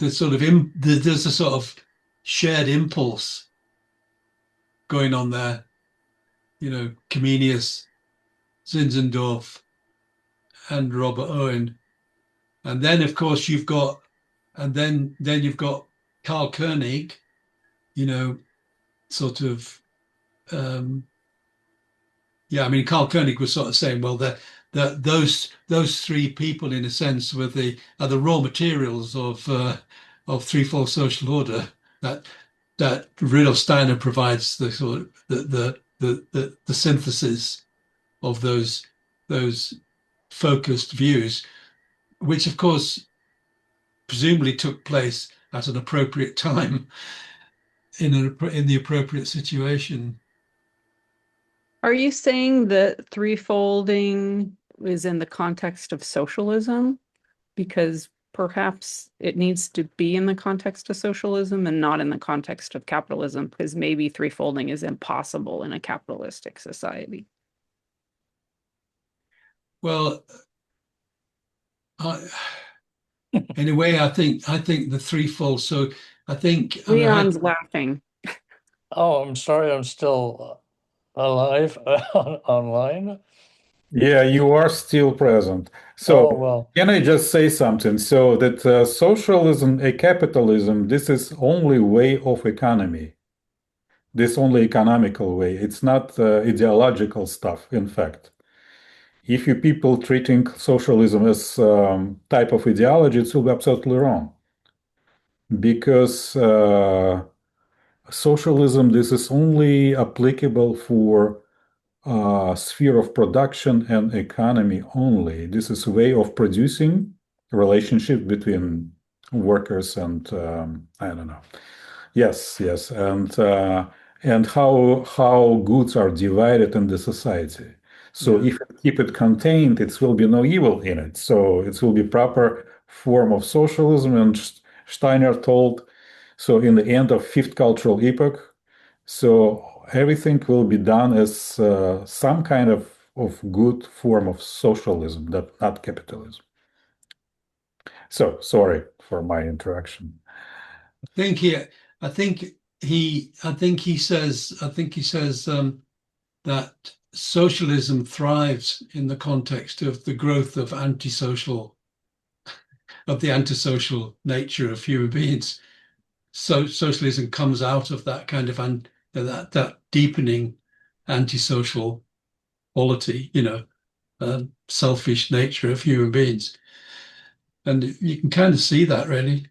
sort of there's a sort of shared impulse going on there. Comenius, Zinzendorf, and Robert Owen, and then of course you've got Karl Koenig, sort of yeah. I mean, Karl Koenig was sort of saying, well, those three people, in a sense, are the raw materials of threefold social order that Rudolf Steiner provides the sort of the synthesis of those focused views, which of course presumably took place at an appropriate time in the appropriate situation. Are you saying that threefolding is in the context of socialism? because perhaps it needs to be in the context of socialism and not in the context of capitalism, because maybe threefolding is impossible in a capitalistic society. Well, in a way, I think the threefold. So I think Leon's laughing. Oh, I'm sorry, I'm still alive online. Yeah, you are still present. So, Oh, well. can I just say something? So that socialism, a capitalism, this is only way of economy. This only economical way. It's not ideological stuff, in fact. If you people treating socialism as type of ideology, it will be absolutely wrong. Because socialism, this is only applicable for sphere of production and economy only. This is a way of producing a relationship between workers and I don't know. Yes, yes, and how goods are divided in the society. So if you keep it contained, it will be no evil in it. So it will be proper form of socialism. And Steiner told, so in the end of fifth cultural epoch, so everything will be done as some kind of good form of socialism, not capitalism. So sorry for my interaction. I think he says that socialism thrives in the context of the growth of the antisocial nature of human beings. So socialism comes out of that kind of that deepening antisocial quality, selfish nature of human beings, and you can kind of see that really.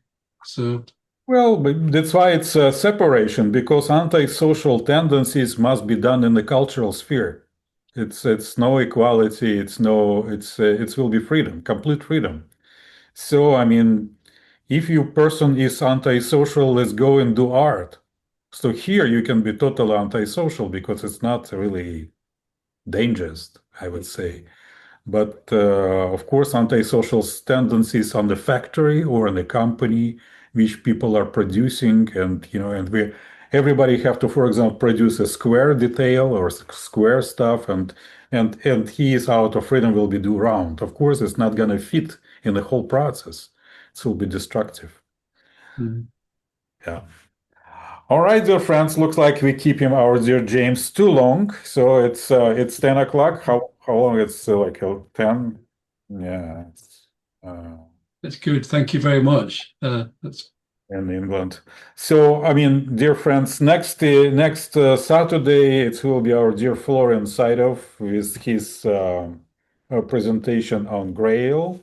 So. Well, but that's why it's a separation, because antisocial tendencies must be done in the cultural sphere. It's no equality. It will be freedom, complete freedom. So I mean, if your person is antisocial, let's go and do art. So here you can be totally antisocial because it's not really dangerous, I would say. But of course, antisocial tendencies on the factory or in the company which people are producing, and everybody have to, for example, produce a square detail or square stuff, and his out of freedom will be do round. Of course, it's not gonna fit in the whole process. It will be destructive. Yeah. All right, dear friends. Looks like we keep him, our dear James, too long. So it's 10 o'clock. How long? It's like 10. Yeah. That's good. Thank you very much. That's in England. So I mean, dear friends, next Saturday it will be our dear Florian Saidov with his presentation on Grail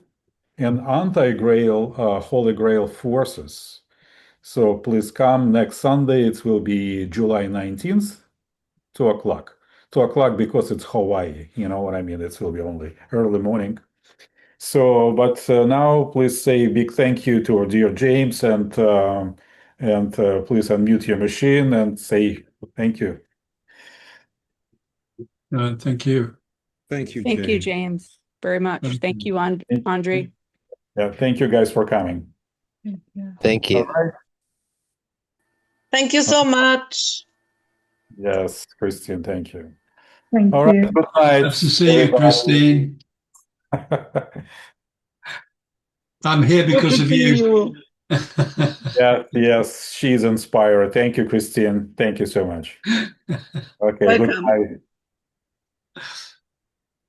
and anti-Grail Holy Grail forces. So please come next Sunday. It will be July 19th, 2 o'clock. 2 o'clock because it's Hawaii. You know what I mean? It will be only early morning. So, but now please say a big thank you to our dear James and please unmute your machine and say thank you. thank you. Thank you, Thank you, James. James, very much. Thank you, Andre. Yeah, thank you guys for coming. Thank you. All right. Thank you so much. Yes, Christine, thank you. Thank All right, you. good night. Nice to see you, Christine. I'm here because of you. Yeah, yes, she's inspired. Thank you, Christine. Thank you so much. Okay, Welcome. goodbye.